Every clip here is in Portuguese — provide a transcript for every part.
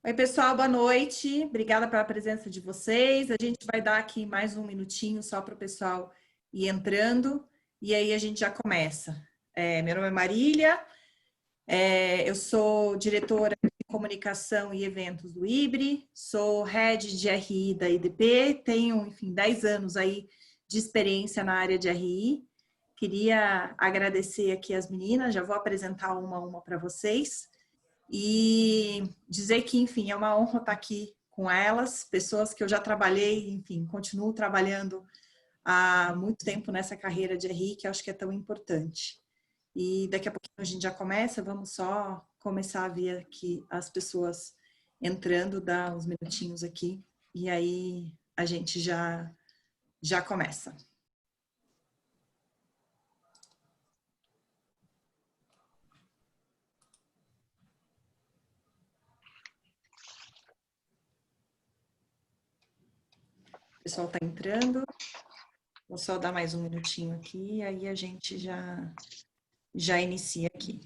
Oi, pessoal, boa noite. Obrigada pela presença de vocês. A gente vai dar aqui mais um minutinho só para o pessoal ir entrando e aí a gente já começa. Meu nome é Marília, eu sou diretora de comunicação e eventos do IBRE, sou head de RI da IDP, tenho, enfim, 10 anos aí de experiência na área de RI. Queria agradecer aqui as meninas, já vou apresentar uma a uma para vocês. E dizer que, enfim, é uma honra estar aqui com elas, pessoas que eu já trabalhei, enfim, continuo trabalhando há muito tempo nessa carreira de RI, que eu acho que é tão importante. E daqui a pouquinho a gente já começa, vamos só começar a ver aqui as pessoas entrando, dar uns minutinhos aqui, e aí a gente já começa. O pessoal está entrando. Vou só dar mais um minutinho aqui, aí a gente já inicia aqui.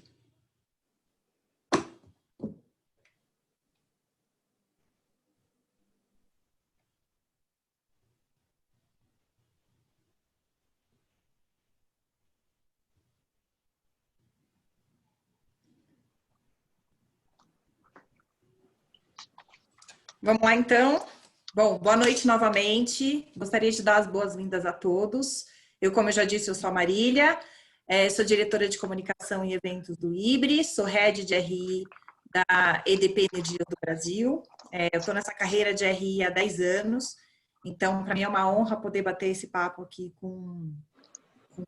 Vamos lá, então. Bom, boa noite novamente. Gostaria de dar as boas-vindas a todos. Como eu já disse, eu sou a Marília, sou diretora de comunicação e eventos do IBRE, sou head de RI da EDP Energia do Brasil. Eu estou nessa carreira de RI há 10 anos, então, para mim é uma honra poder bater esse papo aqui com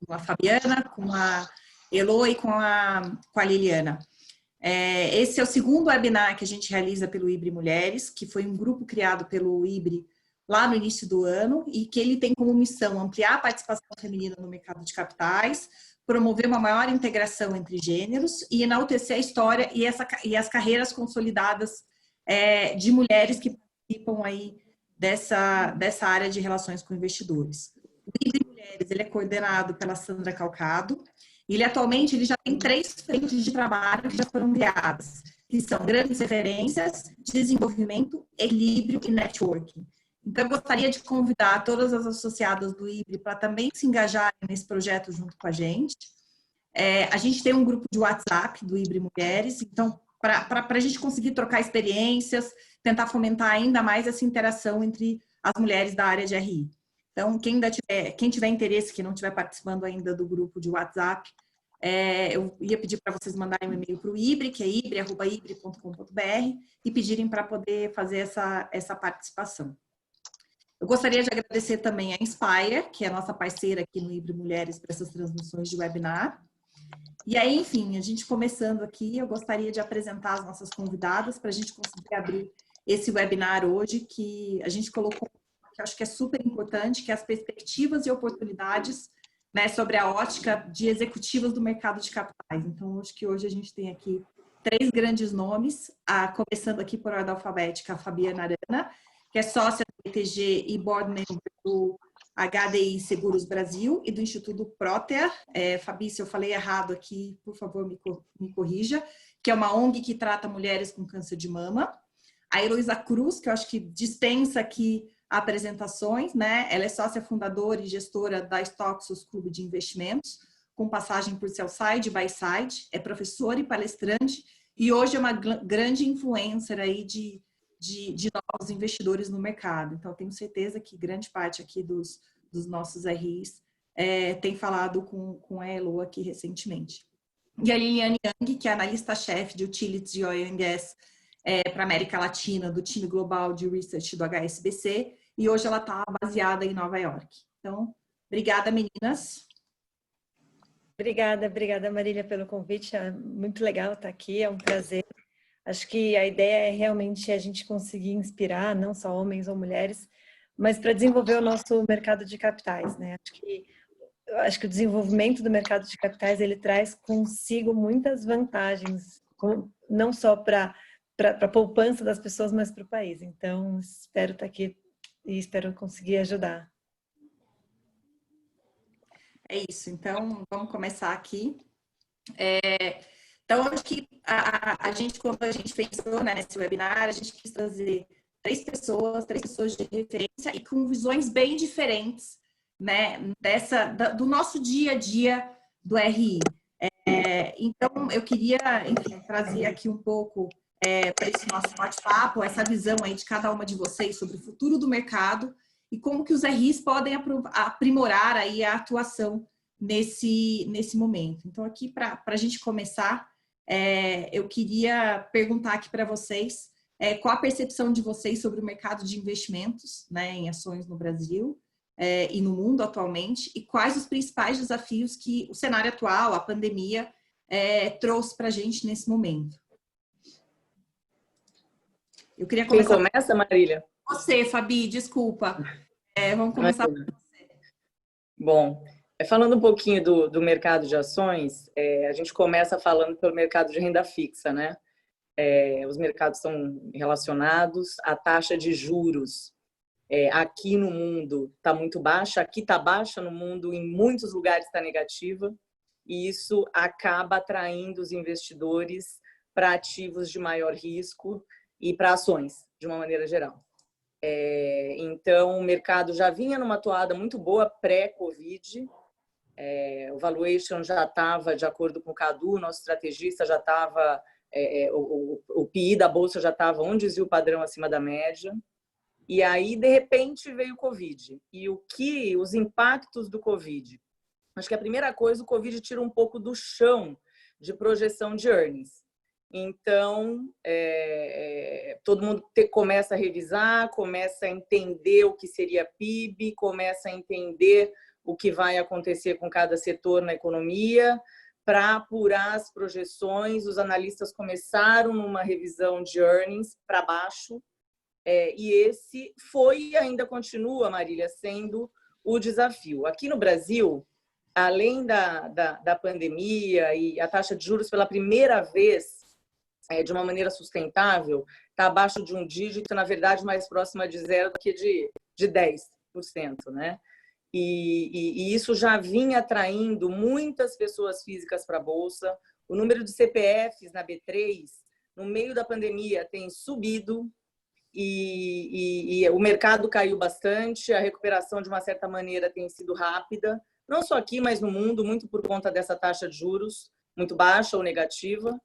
a Fabiana, com a Elo e com a Liliana. Esse é o segundo webinar que a gente realiza pelo IBRE Mulheres, que foi um grupo criado pelo IBRE lá no início do ano e que ele tem como missão ampliar a participação feminina no mercado de capitais, promover uma maior integração entre gêneros e enaltecer a história e as carreiras consolidadas de mulheres que participam aí dessa área de relações com investidores. O IBRE Mulheres ele é coordenado pela Sandra Calcado. Atualmente, ele já tem 3 frentes de trabalho que já foram criadas, que são grandes referências, desenvolvimento, equilíbrio e networking. Então, eu gostaria de convidar todas as associadas do IBRE para também se engajarem nesse projeto junto com a gente. A gente tem um grupo de WhatsApp do IBRE Mulheres, então, para a gente conseguir trocar experiências, tentar fomentar ainda mais essa interação entre as mulheres da área de RI. Então, quem tiver interesse, que não estiver participando ainda do grupo de WhatsApp, eu ia pedir para vocês mandarem um e-mail para o IBRE, que é ibre@ibre.com.br, e pedirem para poder fazer essa participação. Eu gostaria de agradecer também a Inspire, que é a nossa parceira aqui no IBRE Mulheres para essas transmissões de webinar. E aí, enfim, a gente começando aqui, eu gostaria de apresentar as nossas convidadas para a gente conseguir abrir esse webinar hoje, que a gente colocou, que eu acho que é super importante, que é as perspectivas e oportunidades, né, sobre a ótica de executivas do mercado de capitais. Então, acho que hoje a gente tem aqui 3 grandes nomes, começando aqui por ordem alfabética, a Fabiana Arana, que é sócia do BTG e board member do HDI Seguros Brasil e do Instituto Protea. Fabi, se eu falei errado aqui, por favor, me corrija, que é uma ONG que trata mulheres com câncer de mama. A Heloísa Cruz, que eu acho que dispensa aqui apresentações, né? Ela é sócia fundadora e gestora da Stoxos Clube de Investimentos, com passagem por sell-side e buy-side, é professora e palestrante, e hoje é uma grande influencer aí de novos investidores no mercado. Então, tenho certeza que grande parte aqui dos nossos RIs tem falado com a Elo aqui recentemente. E a Liliane Yang, que é analista-chefe de Utilities de Oil and Gas para a América Latina, do time global de research do HSBC, e hoje ela está baseada em Nova York. Então, obrigada, meninas. Obrigada, Marília, pelo convite. É muito legal estar aqui, é um prazer. Acho que a ideia é realmente a gente conseguir inspirar, não só homens ou mulheres, mas para desenvolver o nosso mercado de capitais, né? Acho que o desenvolvimento do mercado de capitais, ele traz consigo muitas vantagens, não só para a poupança das pessoas, mas para o país. Então, espero estar aqui e espero conseguir ajudar. É isso, então vamos começar aqui. Então, acho que a gente, quando a gente pensou, né, nesse webinar, a gente quis trazer três pessoas de referência e com visões bem diferentes, né, do nosso dia a dia do RI. Então, eu queria, enfim, trazer aqui um pouco para esse nosso bate-papo, essa visão aí de cada uma de vocês sobre o futuro do mercado e como que os RIs podem aprimorar aí a atuação nesse momento. Então, aqui, para a gente começar, eu queria perguntar aqui para vocês qual a percepção de vocês sobre o mercado de investimentos, né, em ações no Brasil e no mundo atualmente, e quais os principais desafios que o cenário atual, a pandemia, trouxe para a gente nesse momento. Eu queria começar... Quem começa, Marília? Você, Fabi, desculpa. Vamos começar por você. Bom, falando um pouquinho do mercado de ações, a gente começa falando pelo mercado de renda fixa, né? Os mercados estão relacionados, a taxa de juros aqui no mundo está muito baixa, aqui está baixa no mundo, em muitos lugares está negativa, e isso acaba atraindo os investidores para ativos de maior risco e para ações, de uma maneira geral. Então, o mercado já vinha numa toada muito boa pré-Covid, o valuation já estava, de acordo com o Cadu, nosso estrategista, já estava, o PI da Bolsa já estava onde dizia o padrão acima da média. E aí, de repente, veio o Covid. E os impactos do Covid? Acho que a primeira coisa, o Covid tira um pouco do chão de projeção de earnings. Então, todo mundo começa a revisar, começa a entender o que seria PIB, começa a entender o que vai acontecer com cada setor na economia. Para apurar as projeções, os analistas começaram numa revisão de earnings para baixo, e esse foi e ainda continua, Marília, sendo o desafio. Aqui no Brasil, além da pandemia e a taxa de juros pela primeira vez, de uma maneira sustentável, está abaixo de um dígito, na verdade, mais próxima de zero do que de 10%, né? E isso já vinha atraindo muitas pessoas físicas para a Bolsa. O número de CPFs na B3, no meio da pandemia, tem subido e o mercado caiu bastante. A recuperação, de uma certa maneira, tem sido rápida, não só aqui, mas no mundo, muito por conta dessa taxa de juros muito baixa ou negativa.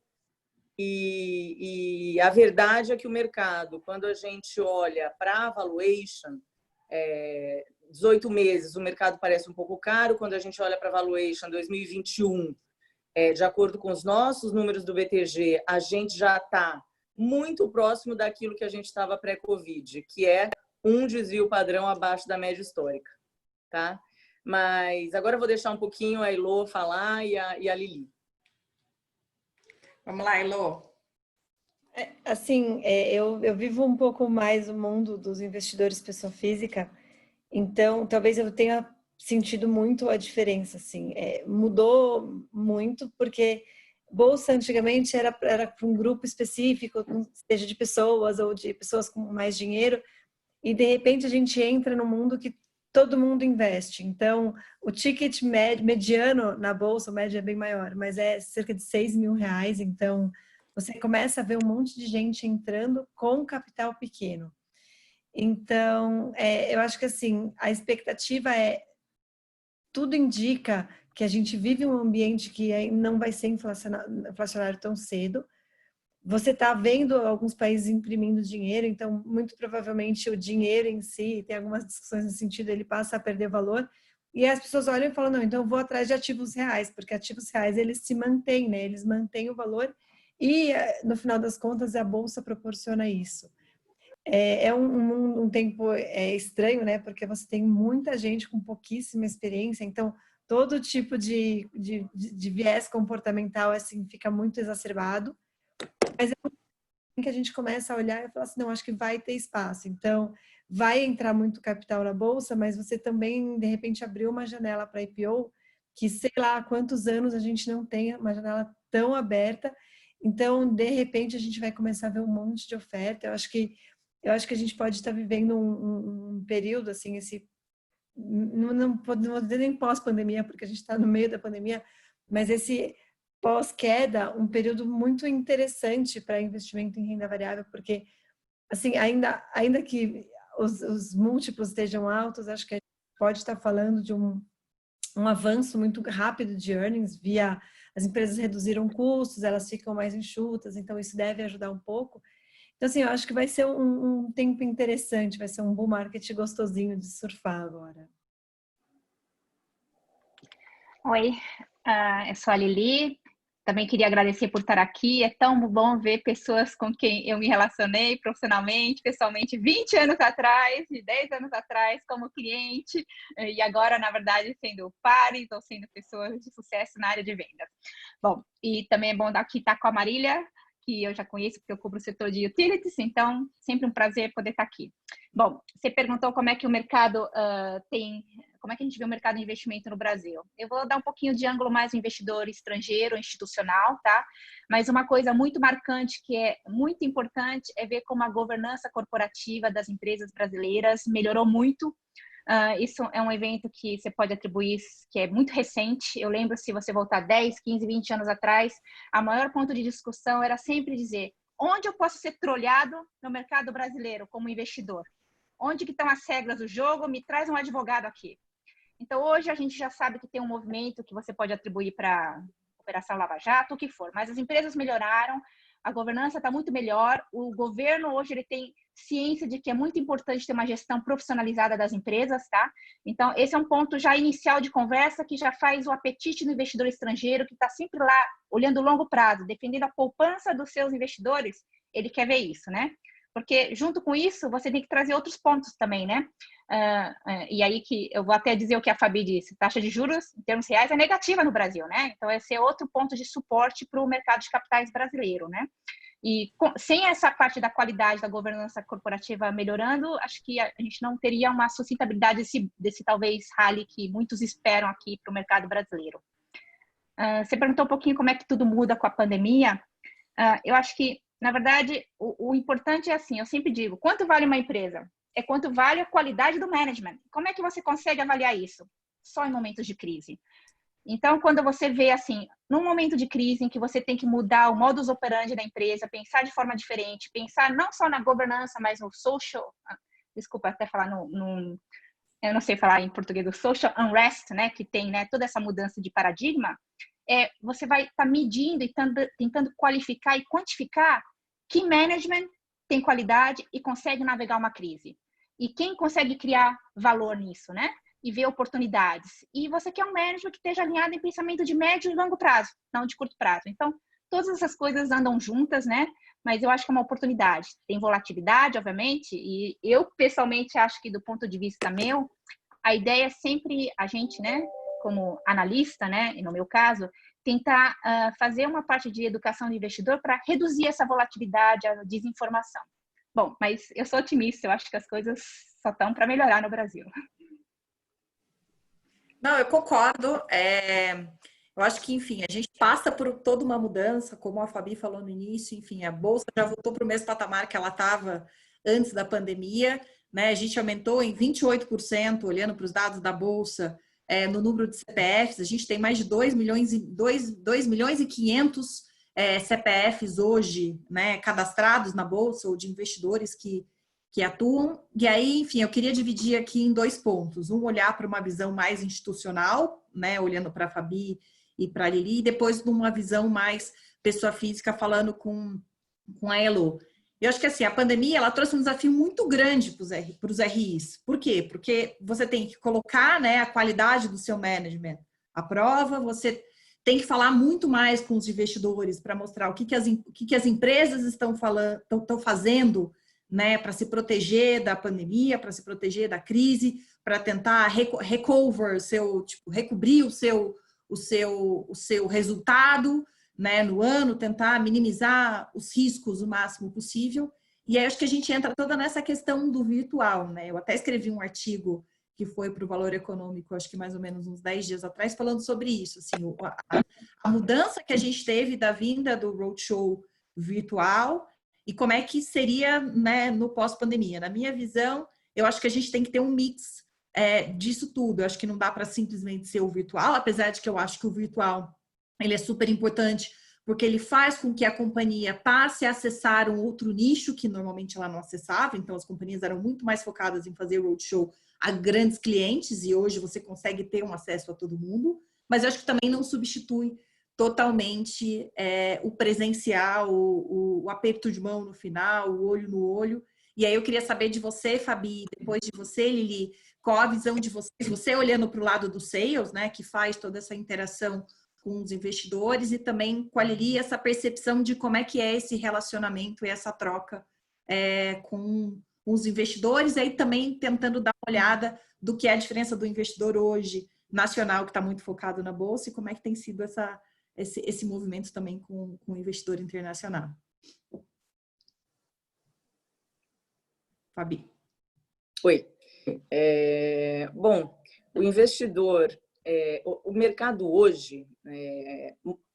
E a verdade é que o mercado, quando a gente olha para a valuation, 18 meses, o mercado parece um pouco caro. Quando a gente olha para a valuation 2021, de acordo com os nossos números do BTG, a gente já está muito próximo daquilo que a gente estava pré-Covid, que é um desvio padrão abaixo da média histórica, tá? Mas agora eu vou deixar um pouquinho a Elô falar e a Lili. Vamos lá, Elô. Assim, eu vivo um pouco mais o mundo dos investidores pessoa física, então talvez eu tenha sentido muito a diferença, assim. Mudou muito, porque bolsa antigamente era para um grupo específico, seja de pessoas ou de pessoas com mais dinheiro, e de repente a gente entra num mundo que todo mundo investe. Então, o ticket mediano na bolsa, a média é bem maior, mas é cerca de R$6.000. Então, você começa a ver um monte de gente entrando com capital pequeno. Então, eu acho que assim, a expectativa tudo indica que a gente vive um ambiente que não vai ser inflacionário tão cedo. Você está vendo alguns países imprimindo dinheiro, então muito provavelmente o dinheiro em si, tem algumas discussões nesse sentido, ele passa a perder valor, e as pessoas olham e falam, não, então eu vou atrás de ativos reais, porque ativos reais eles se mantêm, né? Eles mantêm o valor e no final das contas a bolsa proporciona isso. É um tempo estranho, né? Porque você tem muita gente com pouquíssima experiência, então todo tipo de viés comportamental assim fica muito exacerbado. Mas é que a gente começa a olhar e falar assim, não, acho que vai ter espaço. Então, vai entrar muito capital na bolsa, mas você também, de repente, abriu uma janela para IPO que sei lá há quantos anos a gente não tem uma janela tão aberta. Então, de repente, a gente vai começar a ver um monte de oferta. Eu acho que a gente pode estar vivendo um período, assim, não vou dizer nem pós-pandemia, porque a gente está no meio da pandemia, mas esse pós-queda, um período muito interessante para investimento em renda variável, porque, assim, ainda que os múltiplos estejam altos, acho que a gente pode estar falando de um avanço muito rápido de earnings via as empresas reduziram custos, elas ficam mais enxutas, então isso deve ajudar um pouco. Então, assim, eu acho que vai ser um tempo interessante, vai ser um bull market gostosinho de surfar agora. Oi, eu sou a Lili. Também queria agradecer por estar aqui. É tão bom ver pessoas com quem eu me relacionei profissionalmente, pessoalmente, 20 anos atrás, e 10 anos atrás, como cliente, e agora, na verdade, sendo pares ou sendo pessoas de sucesso na área de vendas. Bom, e também é bom aqui estar com a Marília, que eu já conheço, porque eu cubro o setor de utilities, então sempre um prazer poder estar aqui. Bom, você perguntou como é que o mercado como é que a gente vê o mercado de investimento no Brasil. Eu vou dar um pouquinho de ângulo mais no investidor estrangeiro, institucional, tá? Mas uma coisa muito marcante, que é muito importante, é ver como a governança corporativa das empresas brasileiras melhorou muito. Isso é um evento que você pode atribuir, que é muito recente. Eu lembro, se você voltar 10, 15, 20 anos atrás, a maior ponto de discussão era sempre dizer onde eu posso ser trolhado no mercado brasileiro como investidor? Onde que estão as regras do jogo? Me traz um advogado aqui. Então, hoje a gente já sabe que tem um movimento que você pode atribuir para Operação Lava Jato, o que for. Mas as empresas melhoraram, a governança está muito melhor. O governo hoje ele tem ciência de que é muito importante ter uma gestão profissionalizada das empresas, tá? Então, esse é um ponto já inicial de conversa que já faz o apetite do investidor estrangeiro, que está sempre lá, olhando o longo prazo, defendendo a poupança dos seus investidores. Ele quer ver isso, né? Porque, junto com isso, você tem que trazer outros pontos também, né? E aí que eu vou até dizer o que a Fabi disse, taxa de juros em termos reais é negativa no Brasil, né? Então, esse é outro ponto de suporte para o mercado de capitais brasileiro, né? E sem essa parte da qualidade da governança corporativa melhorando, acho que a gente não teria uma sustentabilidade desse talvez rally que muitos esperam aqui para o mercado brasileiro. Você perguntou um pouquinho como é que tudo muda com a pandemia. Eu acho que, na verdade, o importante é assim, eu sempre digo, quanto vale uma empresa? É quanto vale a qualidade do management. Como é que você consegue avaliar isso? Só em momentos de crise. Então, quando você vê assim, num momento de crise em que você tem que mudar o modus operandi da empresa, pensar de forma diferente, pensar não só na governança, mas no social, desculpa até falar eu não sei falar em português, o social unrest, né, que tem, né, toda essa mudança de paradigma, você vai estar medindo e tentando qualificar e quantificar que management tem qualidade e consegue navegar uma crise. E quem consegue criar valor nisso, né? E ver oportunidades. E você quer um management que esteja alinhado em pensamento de médio e longo prazo, não de curto prazo. Então, todas essas coisas andam juntas, né? Mas eu acho que é uma oportunidade. Tem volatilidade, obviamente, e eu, pessoalmente, acho que do ponto de vista meu, a ideia é sempre a gente, né, como analista, né, e no meu caso, tentar fazer uma parte de educação do investidor para reduzir essa volatilidade, a desinformação. Bom, mas eu sou otimista, eu acho que as coisas só estão para melhorar no Brasil. Não, eu concordo. Eu acho que, enfim, a gente passa por toda uma mudança, como a Fabi falou no início, enfim, a Bolsa já voltou para o mesmo patamar que ela estava antes da pandemia, né? A gente aumentou em 28%, olhando para os dados da Bolsa, no número de CPFs, a gente tem mais de 2 milhões e 500 CPFs hoje, né, cadastrados na Bolsa ou de investidores que atuam. E aí, enfim, eu queria dividir aqui em 2 pontos. Um, olhar para uma visão mais institucional, né, olhando para a Fabi e para a Lili, e depois numa visão mais pessoa física, falando com a Elo. Eu acho que assim, a pandemia ela trouxe um desafio muito grande para os RIs. Por quê? Porque você tem que colocar, né, a qualidade do seu management à prova, você tem que falar muito mais com os investidores para mostrar o que as empresas estão fazendo, né, para se proteger da pandemia, para se proteger da crise, para tentar recobrir o seu resultado, né, no ano, tentar minimizar os riscos o máximo possível. E aí acho que a gente entra toda nessa questão do virtual, né? Eu até escrevi um artigo que foi para o Valor Econômico, acho que mais ou menos uns 10 dias atrás, falando sobre isso, assim, a mudança que a gente teve da vinda do roadshow virtual e como é que seria, né, no pós-pandemia. Na minha visão, eu acho que a gente tem que ter um mix disso tudo. Eu acho que não dá para simplesmente ser o virtual, apesar de que eu acho que o virtual ele é super importante porque ele faz com que a companhia passe a acessar um outro nicho que normalmente ela não acessava. Então, as companhias eram muito mais focadas em fazer roadshow a grandes clientes e hoje você consegue ter um acesso a todo mundo. Mas eu acho que também não substitui totalmente o presencial, o aperto de mão no final, o olho no olho. E aí eu queria saber de você, Fabi, depois de você, Lili, qual a visão de vocês, você olhando para o lado do sales, né, que faz toda essa interação com os investidores, e também com a Lili essa percepção de como é que é esse relacionamento e essa troca com os investidores, e aí também tentando dar uma olhada do que é a diferença do investidor hoje nacional, que está muito focado na Bolsa, e como é que tem sido esse movimento também com o investidor internacional. Fabi. Oi. Bom, o investidor, o mercado hoje,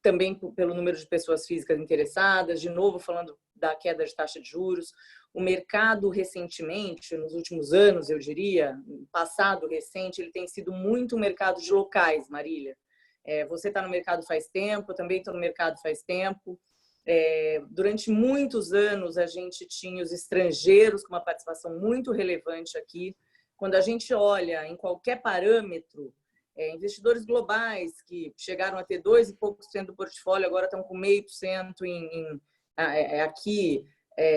também pelo número de pessoas físicas interessadas, de novo falando da queda de taxa de juros, o mercado recentemente, nos últimos anos, eu diria, passado recente, ele tem sido muito um mercado de locais, Marília. Você está no mercado faz tempo, eu também estou no mercado faz tempo. Durante muitos anos, a gente tinha os estrangeiros com uma participação muito relevante aqui. Quando a gente olha em qualquer parâmetro, investidores globais que chegaram a ter 2 e poucos % do portfólio, agora estão com 0,5% aqui,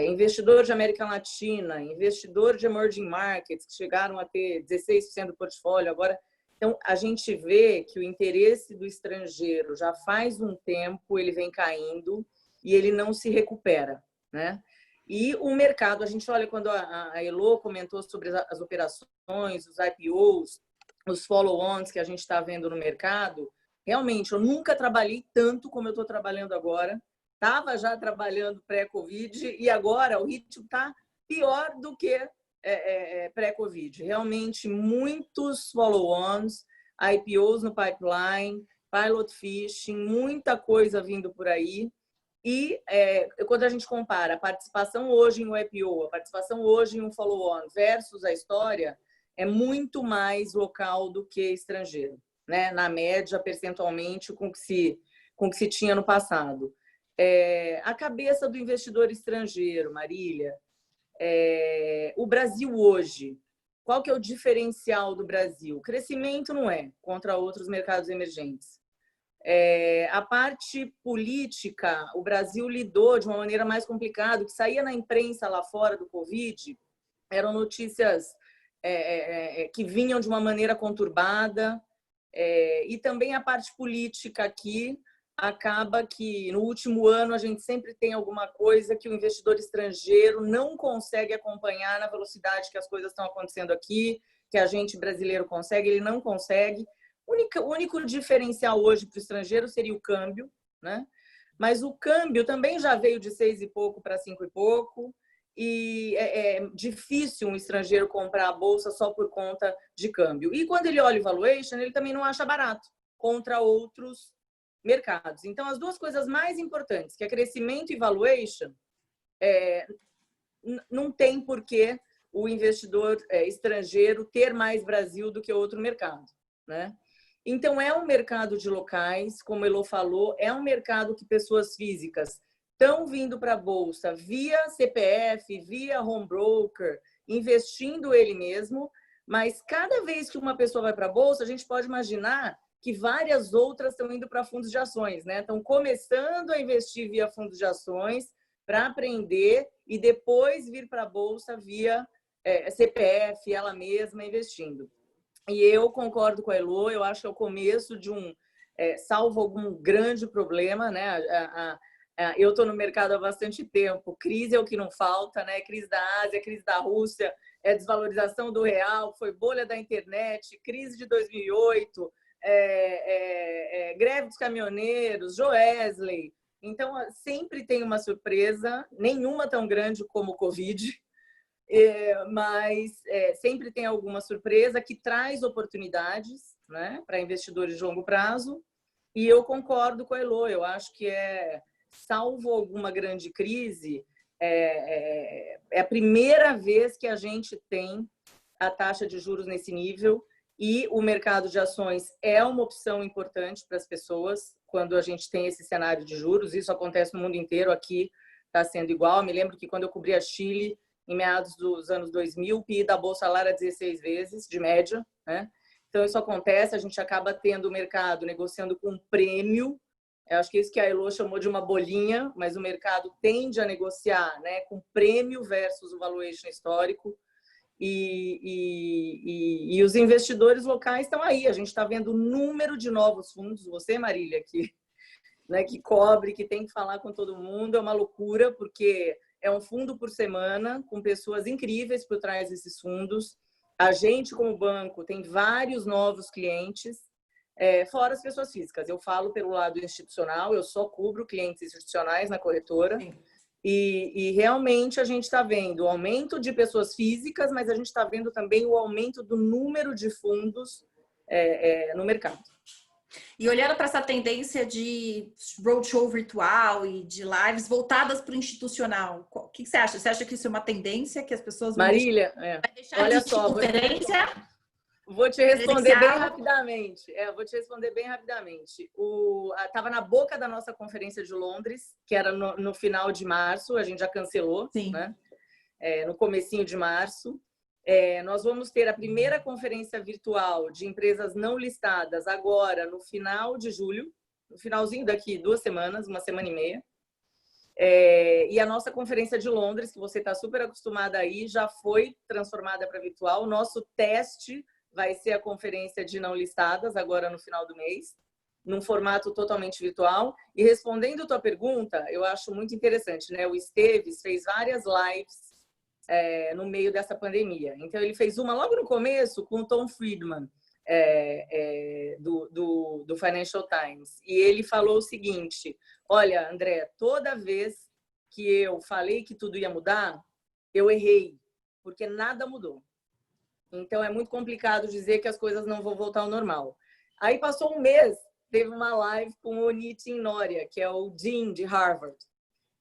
investidor de América Latina, investidor de emerging markets, que chegaram a ter 16% do portfólio, agora... Então, a gente vê que o interesse do estrangeiro já faz um tempo, ele vem caindo e ele não se recupera, né? E o mercado, a gente olha quando a Elo comentou sobre as operações, os IPOs, os follow-ons que a gente está vendo no mercado, realmente, eu nunca trabalhei tanto como eu estou trabalhando agora. Estava já trabalhando pré-Covid e agora o ritmo está pior do que pré-Covid. Realmente, muitos follow-ons, IPOs no pipeline, pilot fishing, muita coisa vindo por aí. E quando a gente compara a participação hoje em um IPO, a participação hoje em um follow-on versus a história, é muito mais local do que estrangeiro, né? Na média, percentualmente, com o que se tinha no passado. A cabeça do investidor estrangeiro, Marília, o Brasil hoje, qual que é o diferencial do Brasil? Crescimento não contra outros mercados emergentes. A parte política, o Brasil lidou de uma maneira mais complicada. O que saía na imprensa lá fora do Covid eram notícias que vinham de uma maneira conturbada, e também a parte política aqui acaba que no último ano a gente sempre tem alguma coisa que o investidor estrangeiro não consegue acompanhar na velocidade que as coisas estão acontecendo aqui, que a gente brasileiro consegue, ele não consegue. O único diferencial hoje para o estrangeiro seria o câmbio, né? Mas o câmbio também já veio de 6 e pouco para 5 e pouco, e é difícil um estrangeiro comprar a bolsa só por conta de câmbio. E quando ele olha o valuation, ele também não acha barato contra outros mercados. Então, as duas coisas mais importantes, que é crescimento e valuation, não tem por que o investidor estrangeiro ter mais Brasil do que outro mercado, né? Então, é um mercado de locais, como a Elo falou, é um mercado que pessoas físicas estão vindo para a Bolsa via CPF, via home broker, investindo ele mesmo, mas cada vez que uma pessoa vai para a Bolsa, a gente pode imaginar que várias outras estão indo para fundos de ações, né? Estão começando a investir via fundos de ações para aprender e depois vir para a Bolsa via CPF, ela mesma investindo. E eu concordo com a Elo, eu acho que é o começo de salvo algum grande problema, né? Eu estou no mercado há bastante tempo, crise é o que não falta, né? Crise da Ásia, crise da Rússia, desvalorização do real, foi bolha da internet, crise de 2008, greve dos caminhoneiros, Joesley. Então, sempre tem uma surpresa, nenhuma tão grande como o Covid, mas sempre tem alguma surpresa que traz oportunidades, né, para investidores de longo prazo. E eu concordo com a Elo, eu acho que salvo alguma grande crise, é a primeira vez que a gente tem a taxa de juros nesse nível, e o mercado de ações é uma opção importante para as pessoas quando a gente tem esse cenário de juros. Isso acontece no mundo inteiro, aqui está sendo igual. Eu me lembro que quando eu cobria Chile, em meados dos anos 2000, o PI da Bolsa lá era 16 vezes, de média, né? Então, isso acontece, a gente acaba tendo o mercado negociando com prêmio. Eu acho que é isso que a Elo chamou de uma bolinha, mas o mercado tende a negociar, né, com prêmio versus o valuation histórico. E os investidores locais estão aí. A gente está vendo o número de novos fundos. Você, Marília, que cobre, que tem que falar com todo mundo, é uma loucura, porque é um fundo por semana, com pessoas incríveis por trás desses fundos. A gente, como banco, tem vários novos clientes, fora as pessoas físicas. Eu falo pelo lado institucional, eu só cubro clientes institucionais na corretora. Sim. E realmente a gente está vendo o aumento de pessoas físicas, mas a gente está vendo também o aumento do número de fundos no mercado. E olhando para essa tendência de roadshow virtual e de lives voltadas para o institucional, o que você acha? Você acha que isso é uma tendência que as pessoas vão Marília, deixar olha de só, conferência? Vou te responder bem rapidamente. Estava na boca da nossa conferência de Londres, que era no final de março, a gente já cancelou, sim, né? No comecinho de março. Nós vamos ter a primeira conferência virtual de empresas não listadas agora no final de julho, no finalzinho daqui 2 semanas, 1 semana e meia. E a nossa conferência de Londres, que você está super acostumada aí, já foi transformada para virtual. O nosso teste vai ser a conferência de não listadas, agora no final do mês, num formato totalmente virtual. E respondendo a tua pergunta, eu acho muito interessante, né? O Esteves fez várias lives no meio dessa pandemia. Então, ele fez uma logo no começo com o Tom Friedman, do Financial Times. E ele falou o seguinte: olha, André, toda vez que eu falei que tudo ia mudar, eu errei, porque nada mudou. Então, é muito complicado dizer que as coisas não vão voltar ao normal. Aí, passou um mês, teve uma live com o Nitin Noria, que é o Dean de Harvard.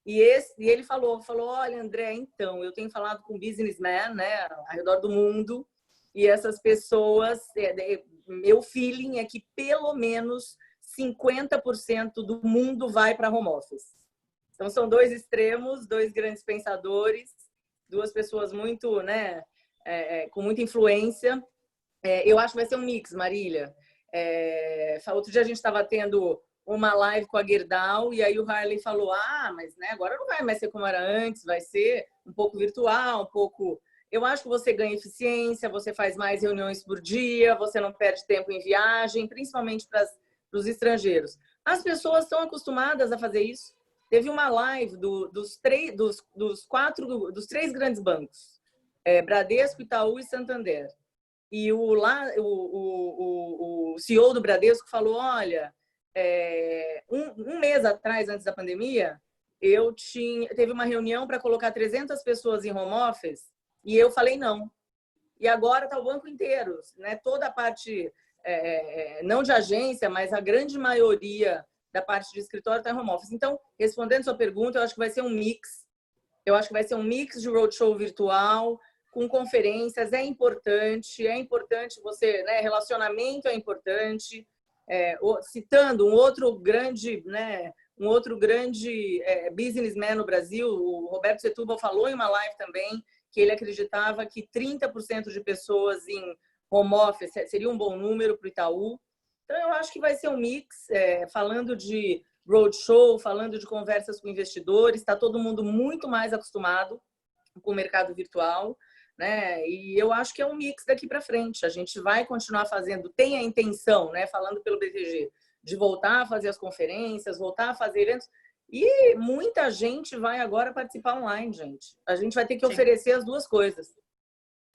E ele falou, olha, André, então, eu tenho falado com businessmen, né, ao redor do mundo, e essas pessoas, meu feeling é que pelo menos 50% do mundo vai para home office. Então, são 2 extremos, 2 grandes pensadores, 2 pessoas muito, né, com muita influência. Eu acho que vai ser um mix, Marília. Outro dia a gente estava tendo uma live com a Gerdau e aí o Harley falou, mas né, agora não vai mais ser como era antes, vai ser um pouco virtual, um pouco... Eu acho que você ganha eficiência, você faz mais reuniões por dia, você não perde tempo em viagem, principalmente para os estrangeiros. As pessoas estão acostumadas a fazer isso. Teve uma live dos 3 grandes bancos, Bradesco, Itaú e Santander. E o CEO do Bradesco falou, olha, um mês atrás, antes da pandemia, teve uma reunião para colocar 300 pessoas em home office e eu falei não. E agora está o banco inteiro, né? Toda a parte, não de agência, mas a grande maioria da parte de escritório está em home office. Então, respondendo sua pergunta, eu acho que vai ser um mix. Eu acho que vai ser um mix de roadshow virtual, com conferências. É importante você, né? Relacionamento é importante. Citando um outro grande businessman no Brasil, o Roberto Setúbal falou em uma live também que ele acreditava que 30% de pessoas em home office seria um bom número para o Itaú. Então, eu acho que vai ser um mix, falando de roadshow, falando de conversas com investidores, está todo mundo muito mais acostumado com o mercado virtual, né? E eu acho que é um mix daqui para frente. A gente vai continuar fazendo, tem a intenção, né? Falando pelo BTG, de voltar a fazer as conferências, voltar a fazer eventos. E muita gente vai agora participar online, gente. A gente vai ter que oferecer as 2 coisas.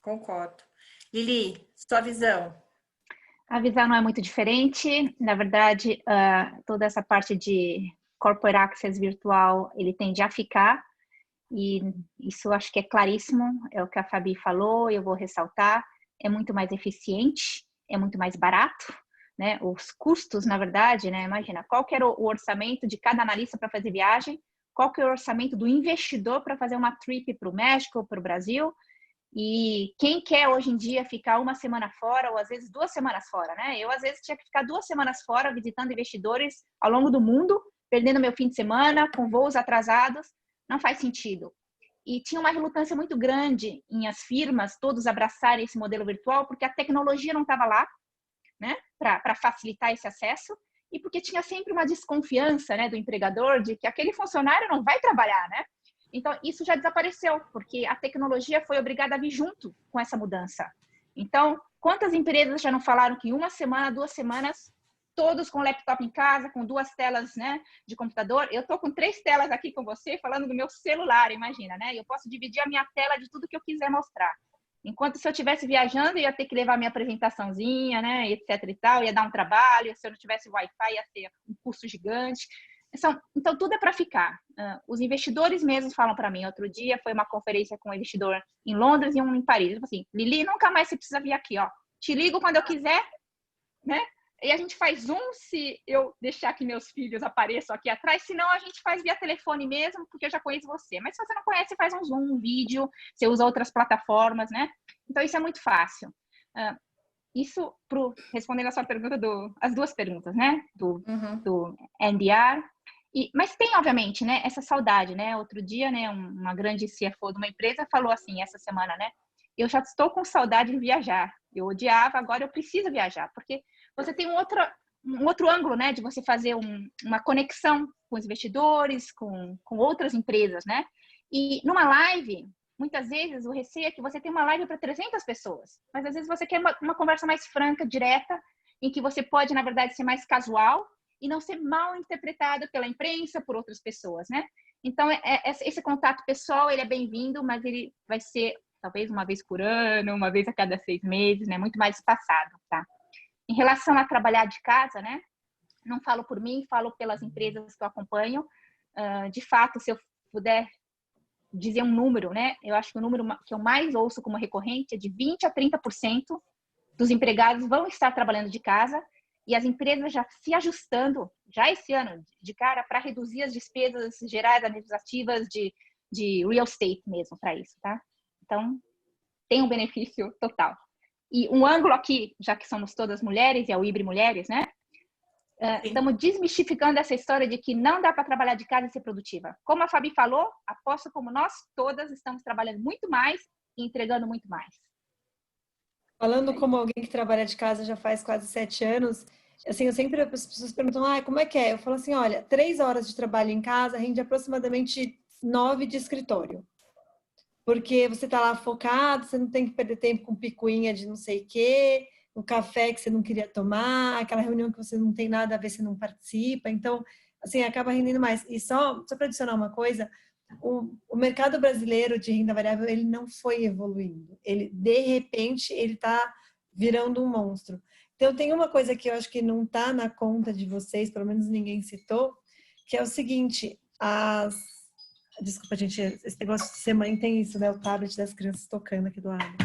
Concordo. Lili, sua visão? A visão não é muito diferente. Na verdade, toda essa parte de corporate access virtual, ele tende a ficar. E isso acho que é claríssimo, é o que a Fabi falou, eu vou ressaltar, é muito mais eficiente, é muito mais barato, né? Os custos, na verdade, né? Imagina, qual que era o orçamento de cada analista para fazer viagem, qual que é o orçamento do investidor para fazer uma trip para o México ou para o Brasil, E quem quer hoje em dia ficar uma semana fora, ou às vezes 2 semanas fora, né? Eu, às vezes, tinha que ficar 2 semanas fora visitando investidores ao longo do mundo, perdendo meu fim de semana, com voos atrasados. Não faz sentido. E tinha uma relutância muito grande em as firmas todos abraçarem esse modelo virtual, porque a tecnologia não estava lá, né, para facilitar esse acesso, e porque tinha sempre uma desconfiança, né, do empregador de que aquele funcionário não vai trabalhar, né? Então, isso já desapareceu, porque a tecnologia foi obrigada a vir junto com essa mudança. Então, quantas empresas já não falaram que 1 semana, 2 semanas, todos com laptop em casa, com 2 telas, né, de computador? Eu estou com 3 telas aqui com você, falando do meu celular, imagina, né? Eu posso dividir a minha tela de tudo que eu quiser mostrar. Enquanto se eu estivesse viajando, eu ia ter que levar minha apresentaçãozinha, né, etc e tal, ia dar um trabalho. Se eu não tivesse Wi-Fi, ia ter um custo gigante. Então, tudo é para ficar. Os investidores mesmos falam para mim. Outro dia foi uma conferência com um investidor em Londres e um em Paris. Ele falou assim, Lili, nunca mais você precisa vir aqui, ó. Te ligo quando eu quiser, né? E a gente faz Zoom se eu deixar que meus filhos apareçam aqui atrás. Senão, a gente faz via telefone mesmo, porque eu já conheço você. Mas se você não conhece, faz um Zoom, um vídeo. Você usa outras plataformas, né? Então, isso é muito fácil. Isso, respondendo a sua pergunta, as 2 perguntas, né? Do NDR. Mas tem, obviamente, né, essa saudade, né? Outro dia, né, uma grande CFO de uma empresa falou assim, essa semana, né? Eu já estou com saudade de viajar. Eu odiava, agora eu preciso viajar. Porque você tem um outro ângulo, né? De você fazer uma conexão com os investidores, com outras empresas, né? E numa live, muitas vezes, o receio é que você tem uma live para 300 pessoas. Mas, às vezes, você quer uma conversa mais franca, direta, em que você pode, na verdade, ser mais casual e não ser mal interpretado pela imprensa, por outras pessoas, né? Então, esse contato pessoal, ele é bem-vindo, mas ele vai ser, talvez, uma vez por ano, uma vez a cada 6 meses, né? Muito mais espaçado, tá? Em relação a trabalhar de casa, né? Não falo por mim, falo pelas empresas que eu acompanho. De fato, se eu puder dizer um número, né? Eu acho que o número que eu mais ouço como recorrente é de 20% a 30% dos empregados vão estar trabalhando de casa, e as empresas já se ajustando, já esse ano, de cara, para reduzir as despesas gerais administrativas de real estate mesmo para isso, tá? Então, tem um benefício total. E um ângulo aqui, já que somos todas mulheres, e é o Ibri Mulheres, né? Estamos desmistificando essa história de que não dá para trabalhar de casa e ser produtiva. Como a Fabi falou, aposto como nós todas estamos trabalhando muito mais e entregando muito mais. Falando como alguém que trabalha de casa já faz quase 7 anos, assim, as pessoas perguntam, como é que é? Eu falo assim, olha, 3 horas de trabalho em casa rende aproximadamente 9 de escritório. Porque você tá lá focado, você não tem que perder tempo com picuinha de não sei o quê, o café que você não queria tomar, aquela reunião que você não tem nada a ver, você não participa. Então, assim, acaba rendendo mais. E só para adicionar uma coisa, o mercado brasileiro de renda variável, ele não foi evoluindo. Ele, de repente, ele está virando um monstro. Então, tem uma coisa que eu acho que não está na conta de vocês, pelo menos ninguém citou, que é o seguinte, desculpa, gente, esse negócio de ser mãe tem isso, né? O tablet das crianças tocando aqui do lado.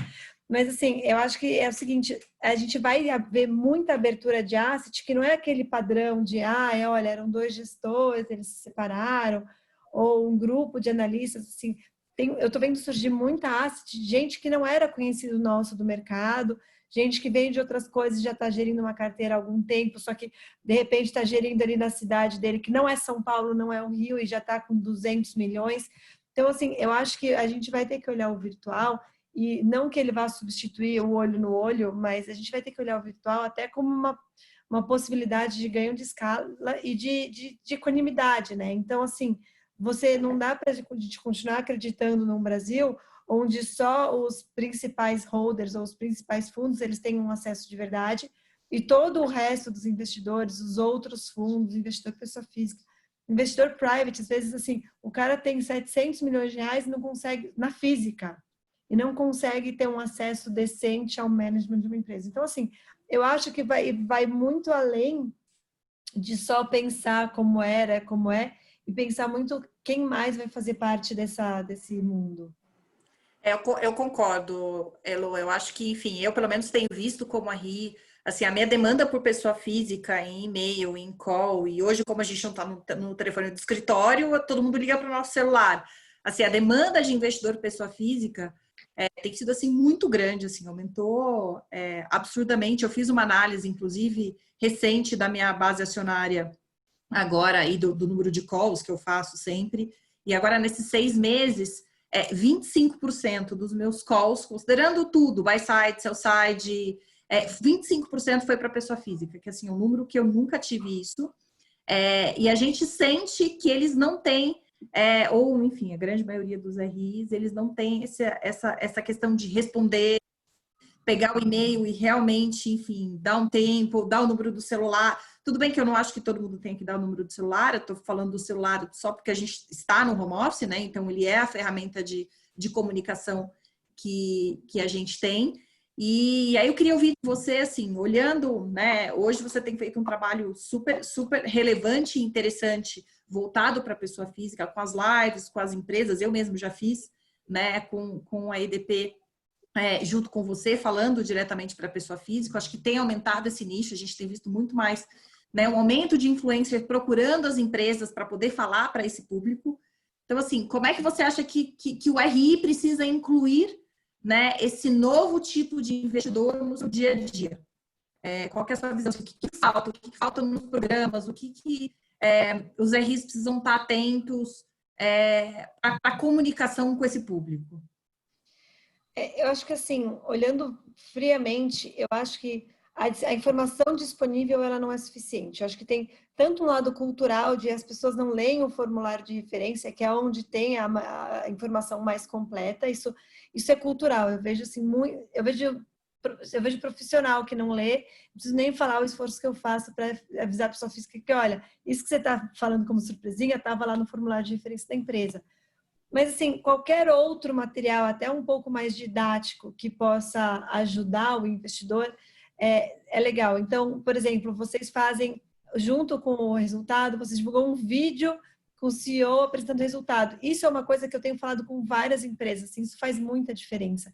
Mas, assim, eu acho que é o seguinte, a gente vai ver muita abertura de asset, que não é aquele padrão de, olha, eram 2 gestores, eles se separaram, ou um grupo de analistas, assim. Eu tô vendo surgir muita asset de gente que não era conhecido nosso do mercado, gente que veio de outras coisas, já está gerindo uma carteira há algum tempo, só que, de repente, está gerindo ali na cidade dele, que não é São Paulo, não é o Rio, e já está com 200 milhões. Então, assim, eu acho que a gente vai ter que olhar o virtual, e não que ele vá substituir o olho no olho, mas a gente vai ter que olhar o virtual até como uma possibilidade de ganho de escala e de equanimidade, né? Então, assim, você não dá para continuar acreditando num Brasil onde só os principais holders ou os principais fundos eles têm um acesso de verdade e todo o resto dos investidores, os outros fundos, investidor pessoa física, investidor private, às vezes assim, o cara tem 700 milhões de reais e não consegue, na física, e não consegue ter um acesso decente ao management de uma empresa. Então, assim, eu acho que vai muito além de só pensar como era, como é, e pensar muito quem mais vai fazer parte desse mundo. Eu concordo, Elo. Eu acho que, enfim, eu pelo menos tenho visto como a RI, assim, a minha demanda por pessoa física em e-mail, em call, e hoje, como a gente não está no telefone do escritório, todo mundo liga para o nosso celular. Assim, a demanda de investidor pessoa física tem sido assim muito grande, assim, aumentou absurdamente. Eu fiz uma análise, inclusive, recente da minha base acionária agora aí do número de calls que eu faço sempre. E agora, nesses 6 meses, 25% dos meus calls, considerando tudo, buy side, sell side, 25% foi para pessoa física, que assim, é um número que eu nunca tive isso. E a gente sente que eles não têm, ou enfim, a grande maioria dos RIs, eles não têm essa questão de responder, pegar o e-mail e realmente, enfim, dar um tempo, dar o número do celular. Tudo bem que eu não acho que todo mundo tem que dar o número do celular, eu estou falando do celular só porque a gente está no home office, né? Então, ele é a ferramenta de comunicação que a gente tem. E aí eu queria ouvir você, assim, olhando, né? Hoje você tem feito um trabalho super, super relevante e interessante, voltado para a pessoa física, com as lives, com as empresas. Eu mesmo já fiz, né? Com a EDP, junto com você, falando diretamente para a pessoa física. Acho que tem aumentado esse nicho, a gente tem visto muito mais, né, um aumento de influencers procurando as empresas para poder falar para esse público. Então, assim, como é que você acha que o RI precisa incluir, né, esse novo tipo de investidor no seu dia a dia? Qual que é a sua visão? O que falta? O que falta nos programas? O que os RIs precisam estar atentos para a comunicação com esse público? Eu acho que assim, olhando friamente, eu acho que a informação disponível ela não é suficiente. Eu acho que tem tanto um lado cultural de as pessoas não leem o formulário de referência, que é onde tem a informação mais completa. Isso é cultural. Eu vejo assim, eu vejo profissional que não lê, não preciso nem falar o esforço que eu faço para avisar a pessoa física que, olha, isso que você está falando como surpresinha estava lá no formulário de referência da empresa. Mas, assim, qualquer outro material, até um pouco mais didático, que possa ajudar o investidor, é legal. Então, por exemplo, vocês fazem, junto com o resultado, vocês divulgam um vídeo com o CEO apresentando o resultado. Isso é uma coisa que eu tenho falado com várias empresas, assim, isso faz muita diferença.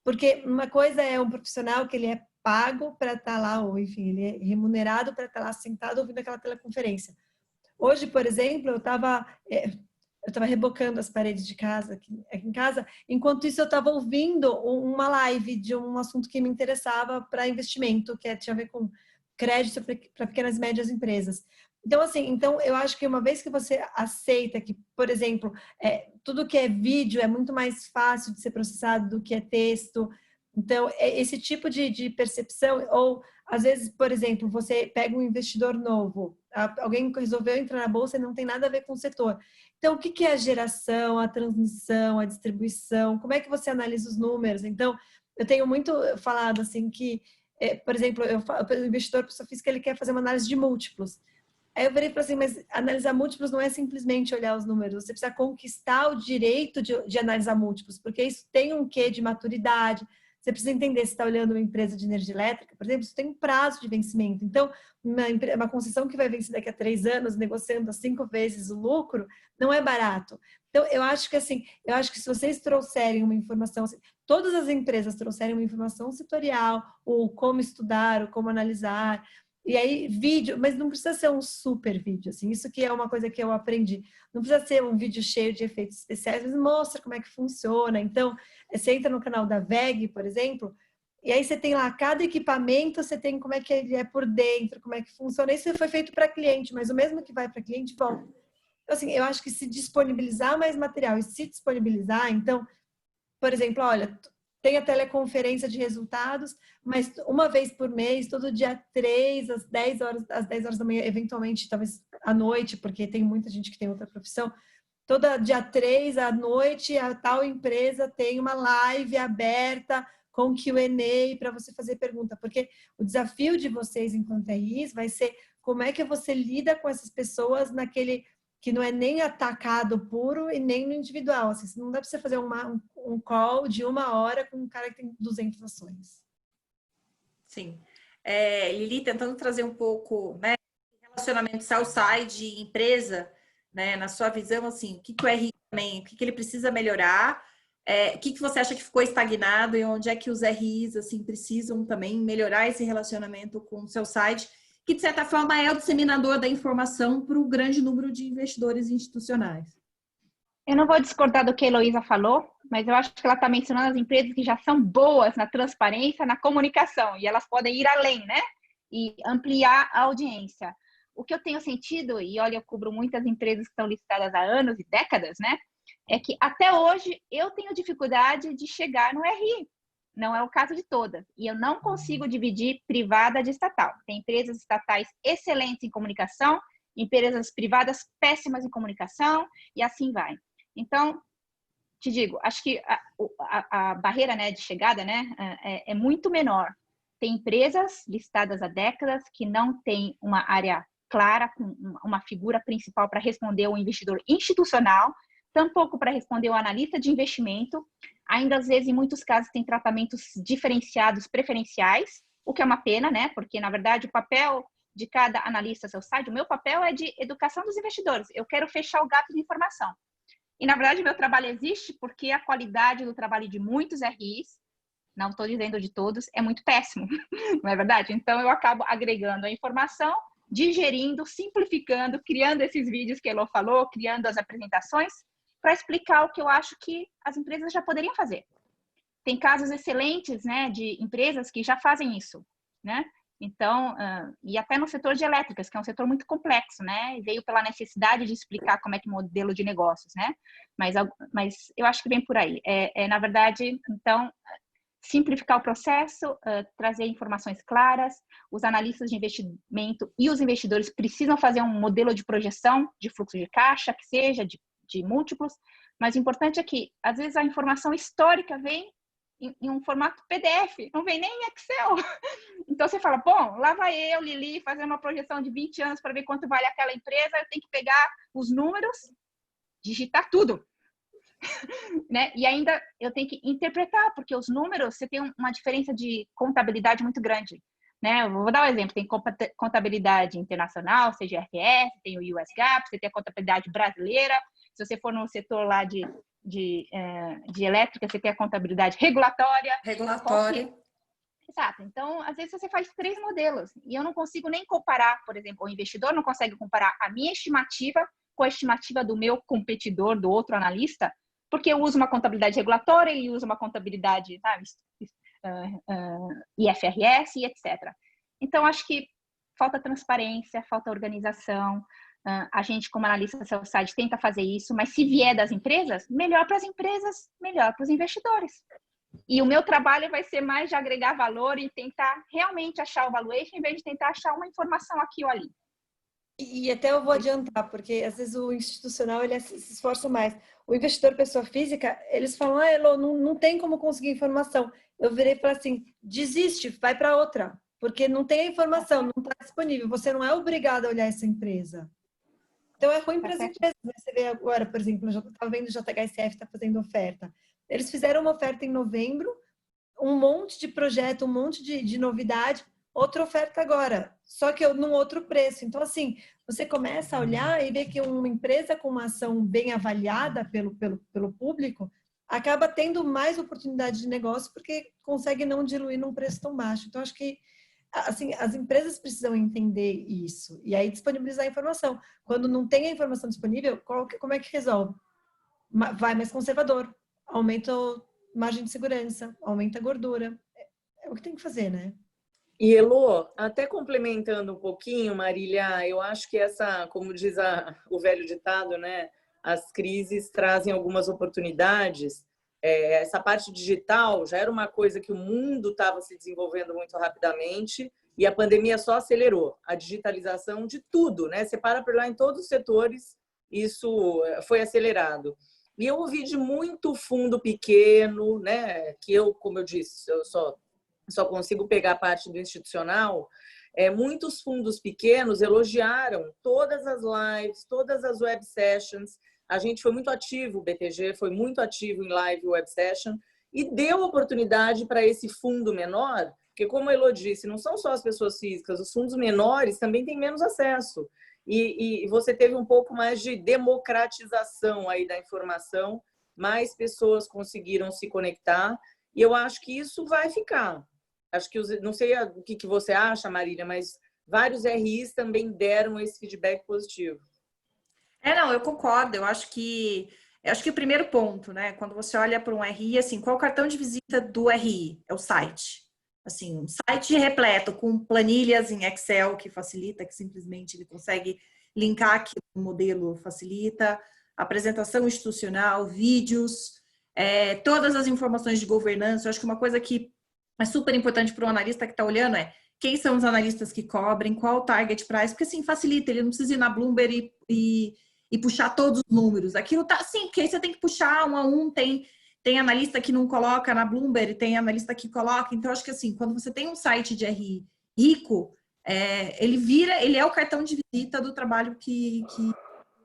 Porque uma coisa é um profissional que ele é pago para estar lá, ou enfim, ele é remunerado para estar lá sentado ouvindo aquela teleconferência. Hoje, por exemplo, eu estava rebocando as paredes de casa, aqui em casa. Enquanto isso, eu estava ouvindo uma live de um assunto que me interessava para investimento, que tinha a ver com crédito para pequenas e médias empresas. Então, assim, eu acho que uma vez que você aceita que, por exemplo, tudo que é vídeo é muito mais fácil de ser processado do que é texto. Então, esse tipo de percepção, ou às vezes, por exemplo, você pega um investidor novo, alguém resolveu entrar na bolsa e não tem nada a ver com o setor. Então, o que é a geração, a transmissão, a distribuição? Como é que você analisa os números? Então, eu tenho muito falado assim que, por exemplo, o investidor pessoa física, ele quer fazer uma análise de múltiplos. Aí eu virei e falei assim, mas analisar múltiplos não é simplesmente olhar os números, você precisa conquistar o direito de analisar múltiplos, porque isso tem um quê de maturidade. Você precisa entender se está olhando uma empresa de energia elétrica, por exemplo, isso tem um prazo de vencimento. Então, uma concessão que vai vencer daqui a 3 anos, negociando a 5 vezes o lucro, não é barato. Então, eu acho que se vocês trouxerem uma informação, todas as empresas trouxerem uma informação setorial, ou como estudar, ou como analisar, e aí vídeo, mas não precisa ser um super vídeo, assim, isso que é uma coisa que eu aprendi. Não precisa ser um vídeo cheio de efeitos especiais, mas mostra como é que funciona. Então, você entra no canal da VEG, por exemplo, e aí você tem lá cada equipamento, você tem como é que ele é por dentro, como é que funciona. Isso foi feito para cliente, mas o mesmo que vai para cliente volta. Então, assim, eu acho que se disponibilizar mais material e se disponibilizar, então, por exemplo, olha, tem a teleconferência de resultados, mas uma vez por mês, todo dia 3, às 10 horas da manhã, eventualmente, talvez à noite, porque tem muita gente que tem outra profissão, todo dia 3 à noite, a tal empresa tem uma live aberta com Q&A para você fazer pergunta, porque o desafio de vocês enquanto RIs vai ser como é que você lida com essas pessoas naquele que não é nem atacado puro e nem no individual. Assim, não dá para você fazer um call de 1 hora com um cara que tem 200 ações. Sim. Lili, tentando trazer um pouco, né, relacionamento sell-side empresa, né, na sua visão, assim, o que o RI também, o que ele precisa melhorar, o que você acha que ficou estagnado e onde é que os RIs, assim, precisam também melhorar esse relacionamento com o sell-side, que, de certa forma, é o disseminador da informação para o grande número de investidores institucionais. Eu não vou discordar do que a Heloísa falou, mas eu acho que ela está mencionando as empresas que já são boas na transparência, na comunicação, e elas podem ir além, né? E ampliar a audiência. O que eu tenho sentido, e olha, eu cubro muitas empresas que estão listadas há anos e décadas, né? É que até hoje eu tenho dificuldade de chegar no RI. Não é o caso de todas. E eu não consigo dividir privada de estatal. Tem empresas estatais excelentes em comunicação, empresas privadas péssimas em comunicação, e assim vai. Então, te digo, acho que a barreira, né, de chegada, né, é muito menor. Tem empresas listadas há décadas que não têm uma área clara, com uma figura principal para responder ao investidor institucional, tampouco para responder ao analista de investimento. Ainda, às vezes, em muitos casos, tem tratamentos diferenciados, preferenciais, o que é uma pena, né? Porque, na verdade, o papel de cada analista seu site, o meu papel é de educação dos investidores. Eu quero fechar o gap de informação. E, na verdade, meu trabalho existe porque a qualidade do trabalho de muitos RIs, não estou dizendo de todos, é muito péssimo, não é verdade? Então, eu acabo agregando a informação, digerindo, simplificando, criando esses vídeos que a Elo falou, criando as apresentações, para explicar o que eu acho que as empresas já poderiam fazer. Tem casos excelentes, né, de empresas que já fazem isso, né? Então, e até no setor de elétricas, que é um setor muito complexo, né? Veio pela necessidade de explicar como é que é o modelo de negócios, né? Mas eu acho que vem por aí. Na verdade, então, simplificar o processo, trazer informações claras, os analistas de investimento e os investidores precisam fazer um modelo de projeção de fluxo de caixa, que seja de múltiplos, mas o importante é que, às vezes, a informação histórica vem em um formato PDF, não vem nem em Excel. Então, você fala, bom, lá vai eu, Lili, fazer uma projeção de 20 anos para ver quanto vale aquela empresa, eu tenho que pegar os números, digitar tudo. Né? E ainda eu tenho que interpretar, porque os números, você tem uma diferença de contabilidade muito grande. Né? Eu vou dar um exemplo, tem contabilidade internacional, CGRF, tem o US GAAP, você tem a contabilidade brasileira, se você for no setor lá de elétrica, você tem a contabilidade regulatória. Regulatória. Exato. Então, às vezes você faz 3 modelos e eu não consigo nem comparar, por exemplo, o investidor não consegue comparar a minha estimativa com a estimativa do meu competidor, do outro analista, porque eu uso uma contabilidade regulatória, ele usa uma contabilidade, sabe, IFRS e etc. Então, acho que falta transparência, falta organização. A gente, como analista sell side, tenta fazer isso, mas se vier das empresas, melhor para as empresas, melhor para os investidores. E o meu trabalho vai ser mais de agregar valor e tentar realmente achar o valuation, em vez de tentar achar uma informação aqui ou ali. E até eu vou adiantar, porque às vezes o institucional ele se esforça mais. O investidor pessoa física, eles falam, Elo, não tem como conseguir informação. Eu virei e falei assim, desiste, vai para outra, porque não tem a informação, não está disponível. Você não é obrigado a olhar essa empresa. Então é ruim para as empresas. Você vê agora, por exemplo, eu estava vendo o JHSF está fazendo oferta. Eles fizeram uma oferta em novembro, um monte de projeto, um monte de novidade, outra oferta agora, só que num outro preço. Então, assim, você começa a olhar e ver que uma empresa com uma ação bem avaliada pelo público acaba tendo mais oportunidade de negócio porque consegue não diluir num preço tão baixo. Então, acho que assim, as empresas precisam entender isso e aí disponibilizar a informação. Quando não tem a informação disponível, como é que resolve? Vai mais conservador, aumenta a margem de segurança, aumenta a gordura. É o que tem que fazer, né? E Elo, até complementando um pouquinho, Marília, eu acho que essa, como diz o velho ditado, né? As crises trazem algumas oportunidades. Essa parte digital já era uma coisa que o mundo estava se desenvolvendo muito rapidamente e a pandemia só acelerou a digitalização de tudo, né? Você para por lá em todos os setores, isso foi acelerado. E eu ouvi de muito fundo pequeno, né? Que eu, como eu disse, eu só consigo pegar a parte do institucional. Muitos fundos pequenos elogiaram todas as lives, todas as web sessions. A gente foi muito ativo, o BTG foi muito ativo em live web session e deu oportunidade para esse fundo menor, porque como a Elo disse, não são só as pessoas físicas, os fundos menores também têm menos acesso. E você teve um pouco mais de democratização aí da informação, mais pessoas conseguiram se conectar e eu acho que isso vai ficar. Acho que, não sei o que você acha, Marília, mas vários RIs também deram esse feedback positivo. Não, eu concordo. Eu acho que Eu acho que o primeiro ponto, né? Quando você olha para um RI, assim, qual é o cartão de visita do RI? É o site. Assim, um site repleto com planilhas em Excel que facilita, que simplesmente ele consegue linkar aqui no modelo, facilita. Apresentação institucional, vídeos, todas as informações de governança. Eu acho que uma coisa que é super importante para o analista que está olhando é quem são os analistas que cobrem, qual o target price, porque assim facilita, ele não precisa ir na Bloomberg e puxar todos os números. Aquilo tá assim, porque aí você tem que puxar um a um, tem analista que não coloca na Bloomberg, tem analista que coloca. Então, acho que assim, quando você tem um site de RI rico, ele é o cartão de visita do trabalho que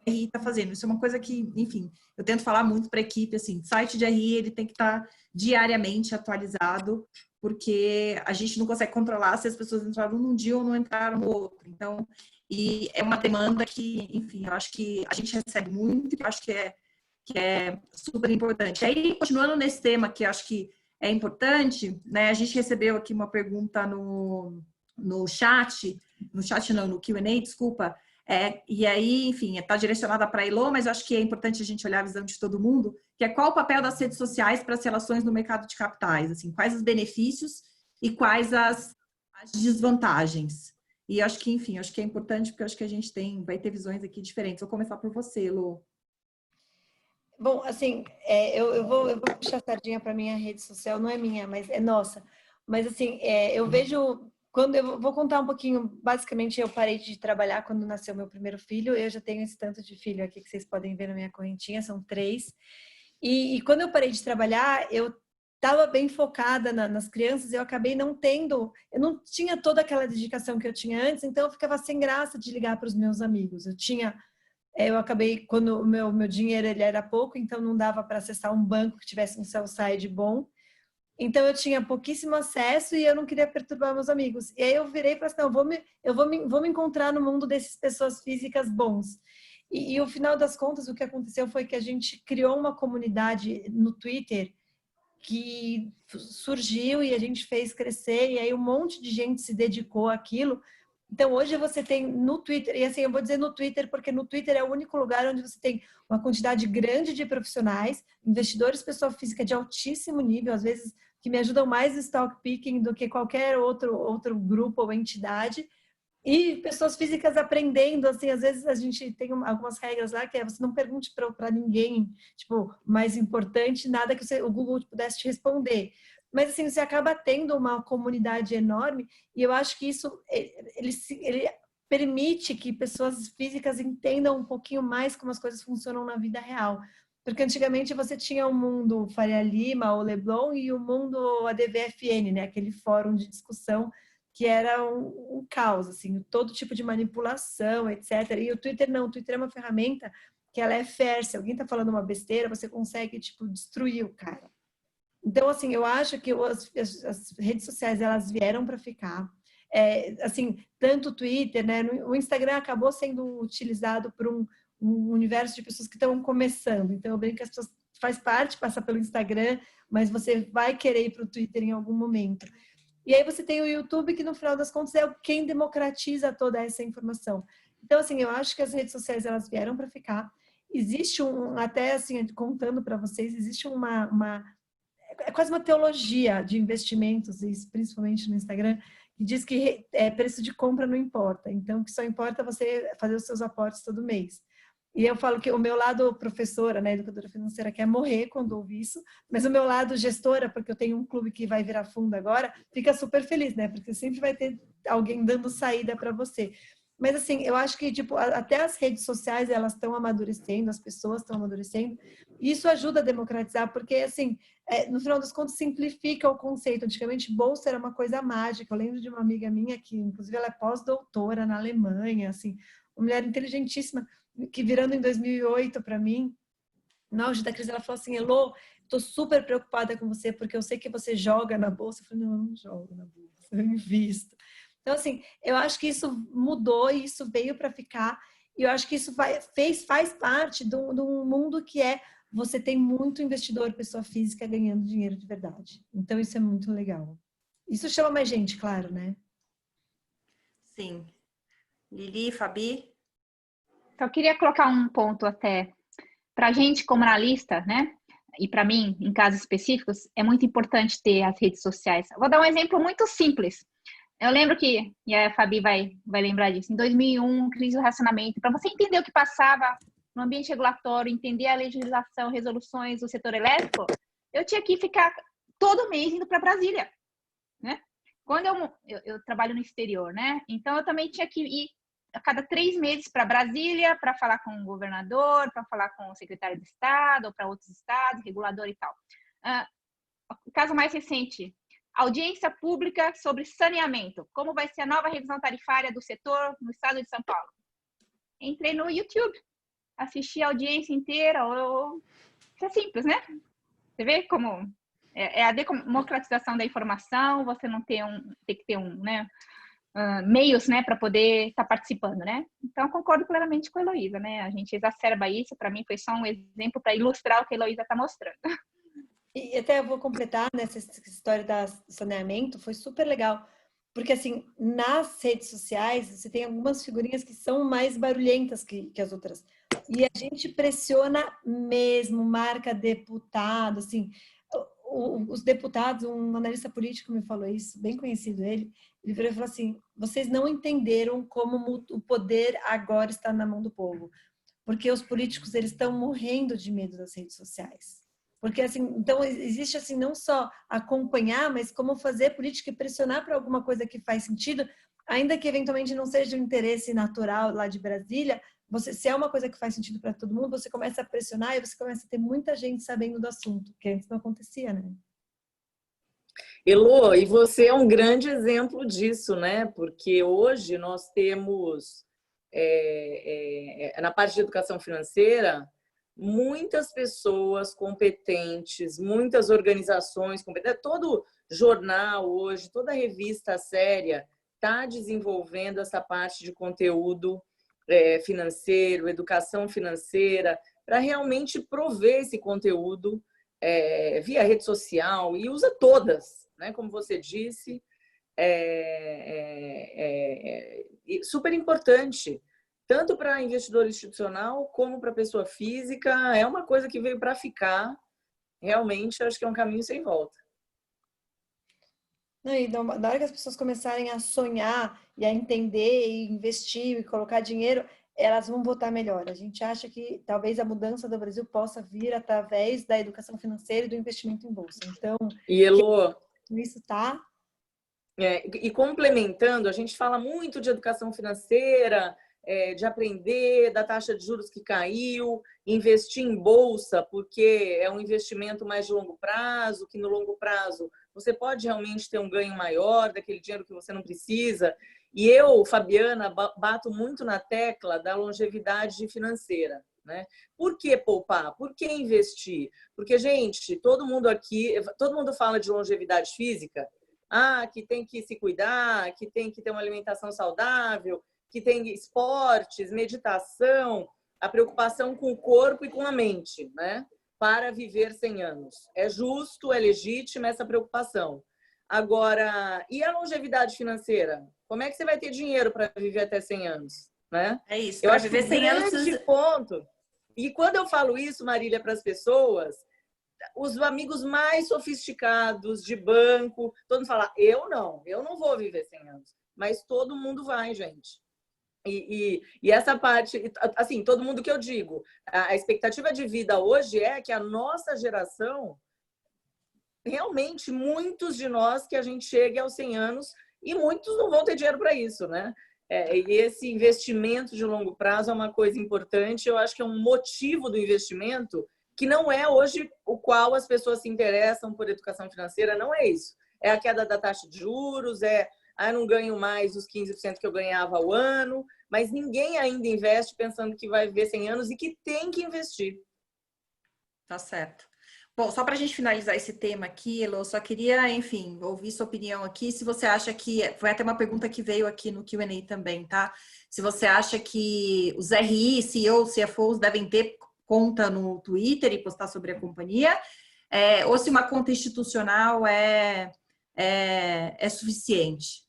o RI está fazendo. Isso é uma coisa que, enfim, eu tento falar muito para a equipe, assim, site de RI ele tem que estar diariamente atualizado, porque a gente não consegue controlar se as pessoas entraram num dia ou não entraram no outro. Então, e é uma demanda que, enfim, eu acho que a gente recebe muito e eu acho que é super importante. Aí, continuando nesse tema que eu acho que é importante, né? A gente recebeu aqui uma pergunta no chat não, no Q&A, desculpa, e aí, enfim, está direcionada para a Elo, mas eu acho que é importante a gente olhar a visão de todo mundo, que é qual o papel das redes sociais para as relações no mercado de capitais, assim, quais os benefícios e quais as desvantagens. E eu acho que, enfim, eu acho que é importante porque eu acho que a gente vai ter visões aqui diferentes. Vou começar por você, Lô. Bom, assim, eu vou puxar a sardinha para minha rede social, não é minha, mas é nossa. Mas, assim, eu vejo, quando eu vou contar um pouquinho, basicamente, eu parei de trabalhar quando nasceu meu primeiro filho, eu já tenho esse tanto de filho aqui que vocês podem ver na minha correntinha, são 3. E quando eu parei de trabalhar, eu estava bem focada nas crianças, eu acabei eu não tinha toda aquela dedicação que eu tinha antes, então eu ficava sem graça de ligar para os meus amigos. Eu acabei, quando o meu dinheiro ele era pouco, então não dava para acessar um banco que tivesse um sell-side bom. Então eu tinha pouquíssimo acesso e eu não queria perturbar meus amigos. E aí eu virei para assim, não, eu vou me encontrar no mundo dessas pessoas físicas bons. E o final das contas, o que aconteceu foi que a gente criou uma comunidade no Twitter que surgiu e a gente fez crescer, e aí um monte de gente se dedicou àquilo. Então, hoje você tem no Twitter, e assim, eu vou dizer no Twitter, porque no Twitter é o único lugar onde você tem uma quantidade grande de profissionais, investidores, pessoa física de altíssimo nível, às vezes que me ajudam mais no stock picking do que qualquer outro grupo ou entidade, e pessoas físicas aprendendo, assim, às vezes a gente tem algumas regras lá que você não pergunte para ninguém, tipo, mais importante, nada que o Google pudesse te responder. Mas, assim, você acaba tendo uma comunidade enorme e eu acho que isso, ele permite que pessoas físicas entendam um pouquinho mais como as coisas funcionam na vida real. Porque antigamente você tinha o mundo Faria Lima ou Leblon e o mundo ADVFN, né? Aquele fórum de discussão que era um caos, assim, todo tipo de manipulação, etc. E o Twitter não, o Twitter é uma ferramenta que ela é fair, se alguém está falando uma besteira, você consegue, tipo, destruir o cara. Então, assim, eu acho que as redes sociais, elas vieram para ficar. Assim, tanto o Twitter, né, o Instagram acabou sendo utilizado por um universo de pessoas que estão começando. Então, eu brinco que as pessoas faz parte, passar pelo Instagram, mas você vai querer ir para o Twitter em algum momento. E aí você tem o YouTube, que no final das contas é quem democratiza toda essa informação. Então, assim, eu acho que as redes sociais, elas vieram para ficar. Existe até assim, contando para vocês, existe é quase uma teologia de investimentos, principalmente no Instagram, que diz que preço de compra não importa. Então, que só importa você fazer os seus aportes todo mês. E eu falo que o meu lado professora, né, educadora financeira, quer morrer quando ouve isso, mas o meu lado gestora, porque eu tenho um clube que vai virar fundo agora, fica super feliz, né? Porque sempre vai ter alguém dando saída para você. Mas assim, eu acho que tipo, até as redes sociais, elas estão amadurecendo, as pessoas estão amadurecendo, e isso ajuda a democratizar, porque assim, no final das contas, simplifica o conceito. Antigamente, bolsa era uma coisa mágica. Eu lembro de uma amiga minha que, inclusive, ela é pós-doutora na Alemanha, assim, uma mulher inteligentíssima, que virando em 2008 para mim, no auge da crise, ela falou assim, Elô, estou super preocupada com você, porque eu sei que você joga na bolsa. Eu falei, não, eu não jogo na bolsa, eu invisto. Então, assim, eu acho que isso mudou e isso veio para ficar. E eu acho que isso faz parte de um mundo que você tem muito investidor, pessoa física, ganhando dinheiro de verdade. Então, isso é muito legal. Isso chama mais gente, claro, né? Sim. Lili, Fabi? Então, eu queria colocar um ponto até para a gente como analista, né? E para mim, em casos específicos, é muito importante ter as redes sociais. Vou dar um exemplo muito simples. Eu lembro que, e a Fabi vai lembrar disso, em 2001, crise do racionamento, para você entender o que passava no ambiente regulatório, entender a legislação, resoluções do setor elétrico, eu tinha que ficar todo mês indo para Brasília, né? Quando eu trabalho no exterior, né? Então, eu também tinha que ir a cada 3 meses para Brasília para falar com o governador, para falar com o secretário de Estado, ou para outros estados, regulador e tal. O caso mais recente, audiência pública sobre saneamento. Como vai ser a nova revisão tarifária do setor no estado de São Paulo? Entrei no YouTube, assisti a audiência inteira. Isso é simples, né? Você vê como é a democratização da informação, você não tem que ter né, meios, né, para poder estar participando, né? Então, concordo plenamente com a Heloísa, né? A gente exacerba isso, para mim foi só um exemplo para ilustrar o que a Heloísa está mostrando. E até eu vou completar nessa história do saneamento, foi super legal, porque assim, nas redes sociais, você tem algumas figurinhas que são mais barulhentas que as outras, e a gente pressiona mesmo, marca deputado, assim, os deputados, um analista político me falou isso, bem conhecido ele falou assim, vocês não entenderam como o poder agora está na mão do povo, porque os políticos, eles estão morrendo de medo das redes sociais. Porque, assim, então, existe, assim, não só acompanhar, mas como fazer política e pressionar para alguma coisa que faz sentido, ainda que eventualmente não seja um interesse natural lá de Brasília, se é uma coisa que faz sentido para todo mundo, você começa a pressionar e você começa a ter muita gente sabendo do assunto, que antes não acontecia, né? Elô, e você é um grande exemplo disso, né? Porque hoje nós temos, na parte de educação financeira, muitas pessoas competentes, muitas organizações competentes, todo jornal hoje, toda revista séria está desenvolvendo essa parte de conteúdo financeiro, educação financeira, para realmente prover esse conteúdo via rede social, e usa todas, né? Como você disse, super importante, tanto para investidor institucional como para pessoa física. É uma coisa que veio para ficar. Realmente, acho que é um caminho sem volta. Não, e da hora que as pessoas começarem a sonhar e a entender e investir e colocar dinheiro, elas vão votar melhor. A gente acha que talvez a mudança do Brasil possa vir através da educação financeira e do investimento em bolsa. Então, e Elô, isso tá. E complementando, a gente fala muito de educação financeira, de aprender da taxa de juros que caiu, investir em bolsa, porque é um investimento mais de longo prazo, que no longo prazo você pode realmente ter um ganho maior daquele dinheiro que você não precisa. E eu, Fabiana, bato muito na tecla da longevidade financeira, né? Por que poupar? Por que investir? Porque, gente, todo mundo fala de longevidade física, que tem que se cuidar, que tem que ter uma alimentação saudável, que tem esportes, meditação, a preocupação com o corpo e com a mente, né? Para viver 100 anos. É justo, é legítima essa preocupação. Agora, e a longevidade financeira? Como é que você vai ter dinheiro para viver até 100 anos? Né? É isso, eu acho viver que 100 anos... grande ponto. E quando eu falo isso, Marília, para as pessoas, os amigos mais sofisticados de banco, todo mundo fala, eu não vou viver 100 anos. Mas todo mundo vai, gente. E essa parte, assim, todo mundo que eu digo, a expectativa de vida hoje é que a nossa geração, realmente, muitos de nós, que a gente chegue aos 100 anos, e muitos não vão ter dinheiro para isso, né? E esse investimento de longo prazo é uma coisa importante. Eu acho que é um motivo do investimento que não é hoje o qual as pessoas se interessam por educação financeira, não é isso. É a queda da taxa de juros, eu não ganho mais os 15% que eu ganhava ao ano, mas ninguém ainda investe pensando que vai viver 100 anos e que tem que investir. Tá certo. Bom, só para a gente finalizar esse tema aqui, Elô, só queria, enfim, ouvir sua opinião aqui. Se você acha que... Foi até uma pergunta que veio aqui no Q&A também, tá? Se você acha que os RI, CEOs, CFOs devem ter conta no Twitter e postar sobre a companhia, ou se uma conta institucional é suficiente.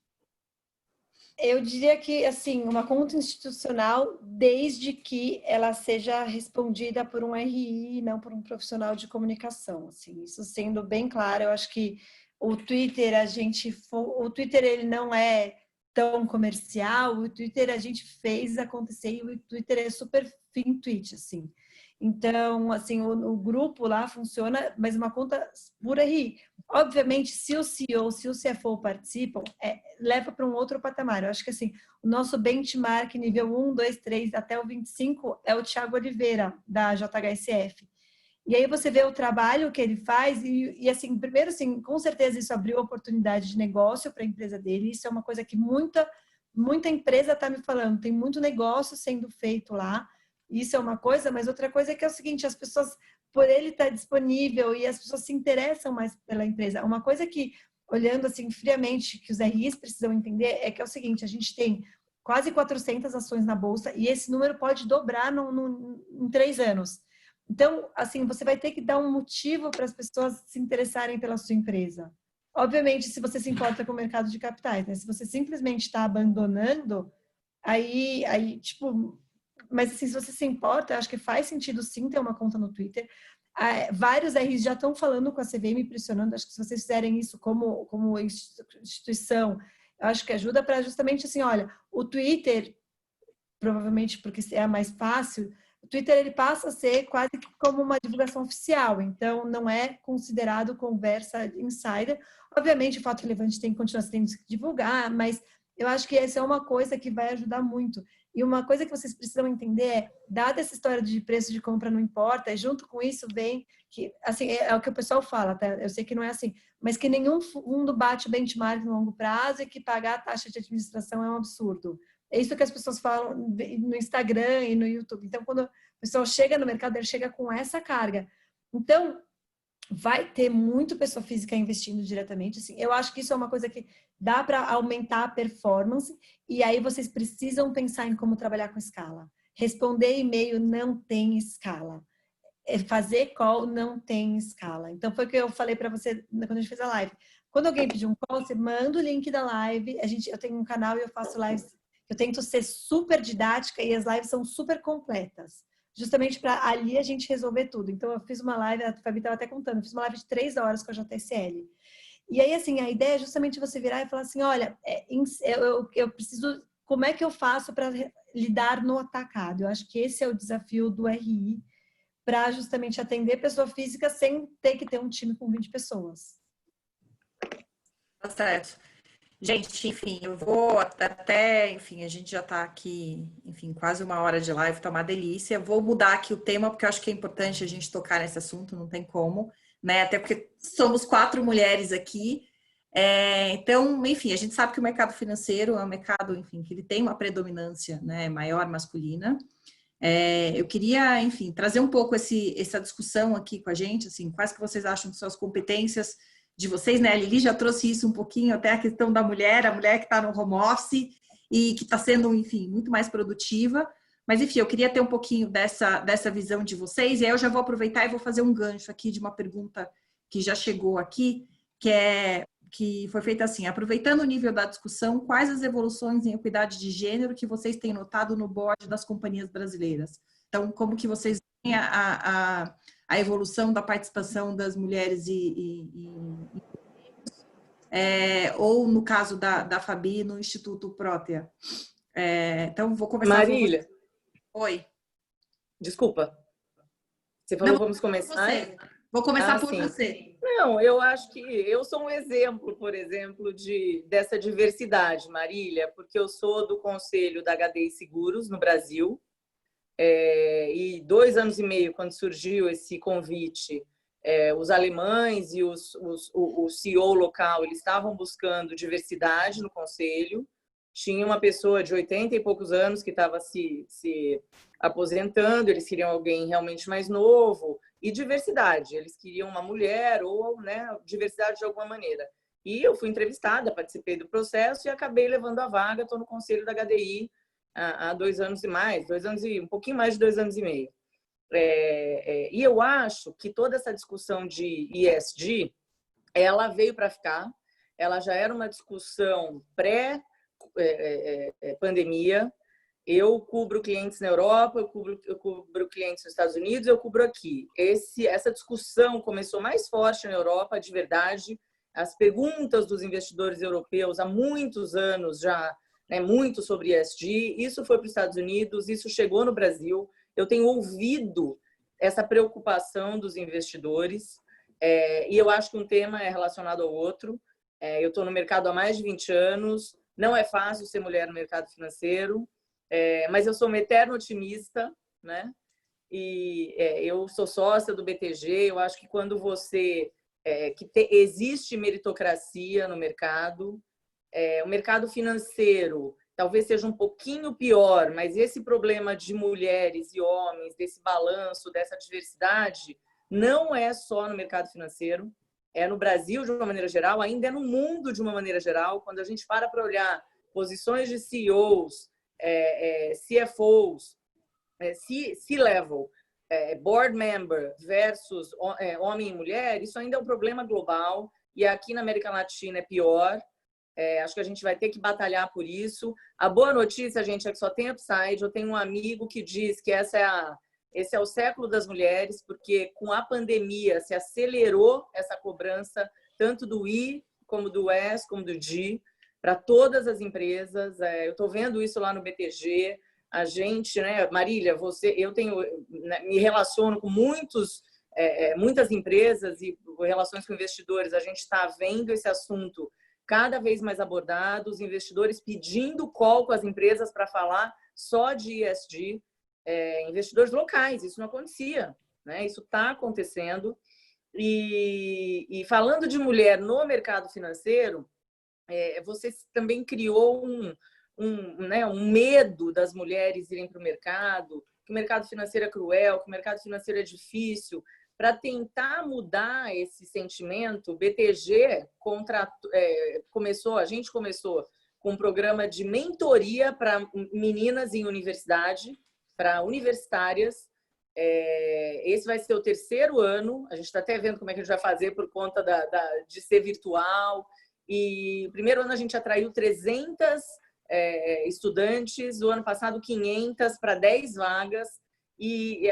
Eu diria que, assim, uma conta institucional, desde que ela seja respondida por um RI e não por um profissional de comunicação, assim, isso sendo bem claro. Eu acho que o Twitter, o Twitter ele não é tão comercial, o Twitter a gente fez acontecer e o Twitter é super fim tweet, assim. Então, assim, o grupo lá funciona, mas uma conta por RI. Obviamente, se o CEO, se o CFO participam, leva para um outro patamar. Eu acho que assim, o nosso benchmark nível 1, 2, 3 até o 25 é o Thiago Oliveira, da JHSF. E aí você vê o trabalho que ele faz e assim, primeiro assim, com certeza isso abriu oportunidade de negócio para a empresa dele. Isso é uma coisa que muita empresa está me falando. Tem muito negócio sendo feito lá. Isso é uma coisa, mas outra coisa é que é o seguinte, as pessoas, por ele estar disponível e as pessoas se interessam mais pela empresa. Uma coisa que, olhando assim friamente, que os RIs precisam entender é que é o seguinte, a gente tem quase 400 ações na Bolsa e esse número pode dobrar em 3 anos. Então, assim, você vai ter que dar um motivo para as pessoas se interessarem pela sua empresa. Obviamente, se você se importa com o mercado de capitais, né? Se você simplesmente está abandonando, aí, tipo... Mas, assim, se você se importa, eu acho que faz sentido, sim, ter uma conta no Twitter. Vários RIs já estão falando com a CVM, pressionando. Acho que se vocês fizerem isso como instituição, eu acho que ajuda para justamente, assim, olha, o Twitter, provavelmente porque é a mais fácil, o Twitter ele passa a ser quase que como uma divulgação oficial, então não é considerado conversa insider. Obviamente, o fato relevante tem que continuar tendo que divulgar, mas eu acho que essa é uma coisa que vai ajudar muito. E uma coisa que vocês precisam entender é, dada essa história de preço de compra não importa, e junto com isso vem que, assim, é o que o pessoal fala, tá? Eu sei que não é assim, mas que nenhum fundo bate o benchmark no longo prazo e que pagar a taxa de administração é um absurdo. É isso que as pessoas falam no Instagram e no YouTube. Então, quando o pessoal chega no mercado, ele chega com essa carga. Então, vai ter muito pessoa física investindo diretamente. Assim, eu acho que isso é uma coisa que dá para aumentar a performance e aí vocês precisam pensar em como trabalhar com escala. Responder e-mail não tem escala. Fazer call não tem escala. Então, foi o que eu falei para você quando a gente fez a live. Quando alguém pedir um call, você manda o link da live. Eu tenho um canal e eu faço lives. Eu tento ser super didática e as lives são super completas. Justamente para ali a gente resolver tudo. Então, eu fiz uma live, a Fabi estava até contando, eu fiz uma live de 3 horas com a JSL. E aí, assim, a ideia é justamente você virar e falar assim, olha, eu preciso... Como é que eu faço para lidar no atacado? Eu acho que esse é o desafio do RI, para justamente atender pessoa física sem ter que ter um time com 20 pessoas. Tá certo. Gente, enfim, eu vou até, enfim, a gente já tá aqui, enfim, quase 1 hora de live, tá uma delícia. Vou mudar aqui o tema, porque eu acho que é importante a gente tocar nesse assunto, não tem como, né? Até porque somos 4 mulheres aqui. Então, enfim, a gente sabe que o mercado financeiro é um mercado, enfim, que ele tem uma predominância, né, maior masculina. Eu queria, enfim, trazer um pouco essa discussão aqui com a gente, assim, quais que vocês acham que são as competências de vocês, né? A Lili já trouxe isso um pouquinho, até a questão da mulher, a mulher que está no home office e que está sendo, enfim, muito mais produtiva. Mas, enfim, eu queria ter um pouquinho dessa visão de vocês, e aí eu já vou aproveitar e vou fazer um gancho aqui de uma pergunta que já chegou aqui, que foi feita assim: aproveitando o nível da discussão, quais as evoluções em equidade de gênero que vocês têm notado no board das companhias brasileiras? Então, como que vocês veem a evolução da participação das mulheres ou no caso da Fabi, no Instituto Prótea. Então, vou começar Marília. com você. Oi. Desculpa. Você falou Não, vamos começar? Vou começar por sim. você. Não, eu acho que eu sou um exemplo, por exemplo, dessa diversidade, Marília, porque eu sou do Conselho da HDI Seguros no Brasil. E 2 anos e meio, quando surgiu esse convite, os alemães e o CEO local, eles estavam buscando diversidade no conselho. Tinha uma pessoa de 80 e poucos anos que estava se aposentando, eles queriam alguém realmente mais novo, e diversidade, eles queriam uma mulher ou, né, diversidade de alguma maneira. E eu fui entrevistada, participei do processo e acabei levando a vaga, estou no conselho da HDI há 2 anos e mais, 2 anos e um pouquinho mais de 2 anos e meio. E eu acho que toda essa discussão de ESG, ela veio para ficar. Ela já era uma discussão pós-pandemia. Eu cubro clientes na Europa, eu cubro clientes nos Estados Unidos, eu cubro aqui. Essa discussão começou mais forte na Europa, de verdade. As perguntas dos investidores europeus há muitos anos já, né, muito sobre ESG. Isso foi para os Estados Unidos, isso chegou no Brasil. Eu tenho ouvido essa preocupação dos investidores e eu acho que um tema é relacionado ao outro. Eu estou no mercado há mais de 20 anos, não é fácil ser mulher no mercado financeiro. Mas eu sou uma eterna otimista, né? E eu sou sócia do BTG. Eu acho que quando você existe meritocracia no mercado, o mercado financeiro talvez seja um pouquinho pior, mas esse problema de mulheres e homens, desse balanço, dessa diversidade, não é só no mercado financeiro, é no Brasil de uma maneira geral, ainda é no mundo de uma maneira geral. Quando a gente para olhar posições de CEOs, CFOs, C-level, board member versus homem e mulher, isso ainda é um problema global e aqui na América Latina é pior. Acho que a gente vai ter que batalhar por isso. A boa notícia, gente, é que só tem upside. Eu tenho um amigo que diz que esse é o século das mulheres, porque com a pandemia se acelerou essa cobrança, tanto do I, como do S, como do G, para todas as empresas. Eu estou vendo isso lá no BTG. A gente, né, Marília, me relaciono com muitas empresas e relações com investidores. A gente está vendo esse assunto cada vez mais abordado, os investidores pedindo call com as empresas para falar só de ESG, investidores locais. Isso não acontecia, né? Isso está acontecendo. E falando de mulher no mercado financeiro, você também criou um medo das mulheres irem para o mercado, que o mercado financeiro é cruel, que o mercado financeiro é difícil. Para tentar mudar esse sentimento, o BTG a gente começou com um programa de mentoria para meninas em universidade, para universitárias. Esse vai ser o 3º ano. A gente está até vendo como é que a gente vai fazer por conta de ser virtual. E o 1º ano a gente atraiu 300 estudantes, o ano passado 500 para 10 vagas. E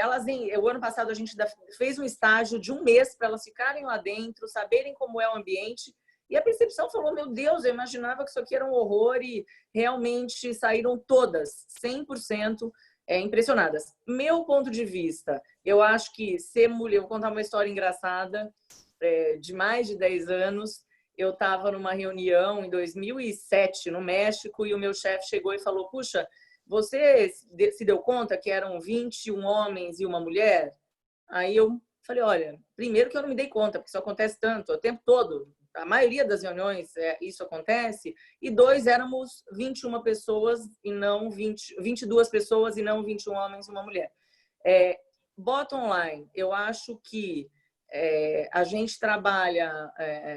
o ano passado a gente fez um estágio de 1 mês para elas ficarem lá dentro, saberem como é o ambiente. E a percepção falou, meu Deus, eu imaginava que isso aqui era um horror, e realmente saíram todas, 100% impressionadas. Meu ponto de vista, eu acho que ser mulher... Vou contar uma história engraçada de mais de 10 anos. Eu estava numa reunião em 2007 no México e o meu chefe chegou e falou, puxa, você se deu conta que eram 21 homens e uma mulher? Aí eu falei, olha, primeiro que eu não me dei conta, porque isso acontece tanto, o tempo todo. A maioria das reuniões isso acontece. E 2, éramos 21 pessoas e não 22 pessoas e não 21 homens e uma mulher. Bottom line, eu acho que a gente trabalha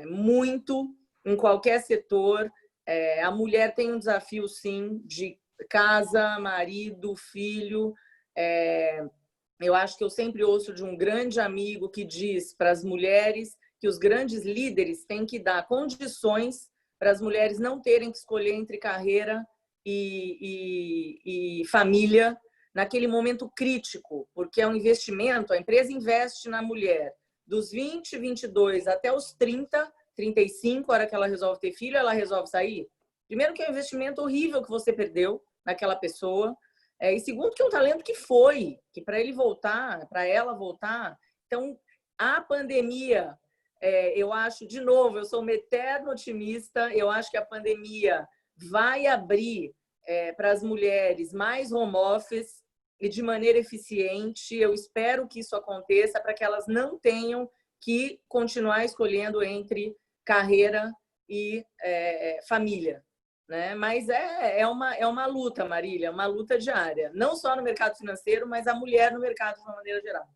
muito em qualquer setor. A mulher tem um desafio, sim, de casa, marido, filho. Eu acho que eu sempre ouço de um grande amigo que diz para as mulheres que os grandes líderes têm que dar condições para as mulheres não terem que escolher entre carreira e família naquele momento crítico, porque é um investimento. A empresa investe na mulher dos 20, 22 até os 30, 35, a hora que ela resolve ter filho, ela resolve sair. Primeiro que é um investimento horrível que você perdeu naquela pessoa, e segundo que é um talento que para ele voltar, para ela voltar. Então, a pandemia, eu acho, de novo, eu sou uma eterna otimista, eu acho que a pandemia vai abrir para as mulheres mais home office e de maneira eficiente. Eu espero que isso aconteça para que elas não tenham que continuar escolhendo entre carreira e família, né? Mas é uma luta, Marília, uma luta diária, não só no mercado financeiro, mas a mulher no mercado de uma maneira geral.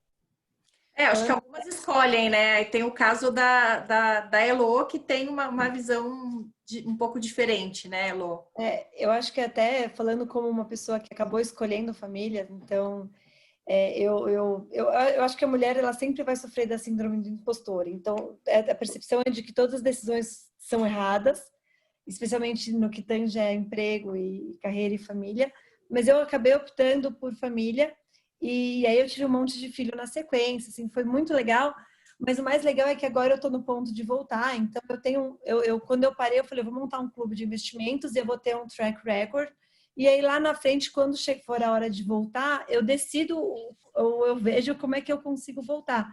Acho que algumas escolhem, né? Tem o caso da Elo, que tem uma visão um pouco diferente, né, Elo? Eu acho que até falando como uma pessoa que acabou escolhendo família, então eu acho que a mulher ela sempre vai sofrer da síndrome do impostor. Então a percepção é de que todas as decisões são erradas especialmente no que tange a emprego e carreira e família, mas eu acabei optando por família e aí eu tive um monte de filho na sequência, assim, foi muito legal, mas o mais legal é que agora eu estou no ponto de voltar, então quando eu parei, eu falei, eu vou montar um clube de investimentos e eu vou ter um track record, e aí lá na frente, quando for a hora de voltar, eu decido ou eu vejo como é que eu consigo voltar.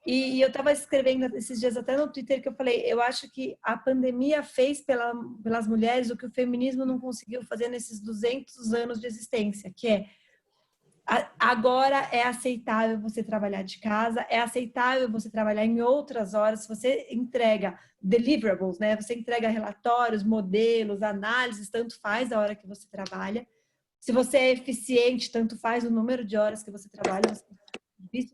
E eu estava escrevendo esses dias até no Twitter que eu falei, eu acho que a pandemia fez pelas mulheres o que o feminismo não conseguiu fazer nesses 200 anos de existência, que é agora é aceitável você trabalhar de casa, é aceitável você trabalhar em outras horas, você entrega deliverables, né? Você entrega relatórios, modelos, análises, tanto faz a hora que você trabalha. Se você é eficiente, tanto faz o número de horas que você trabalha, você tem.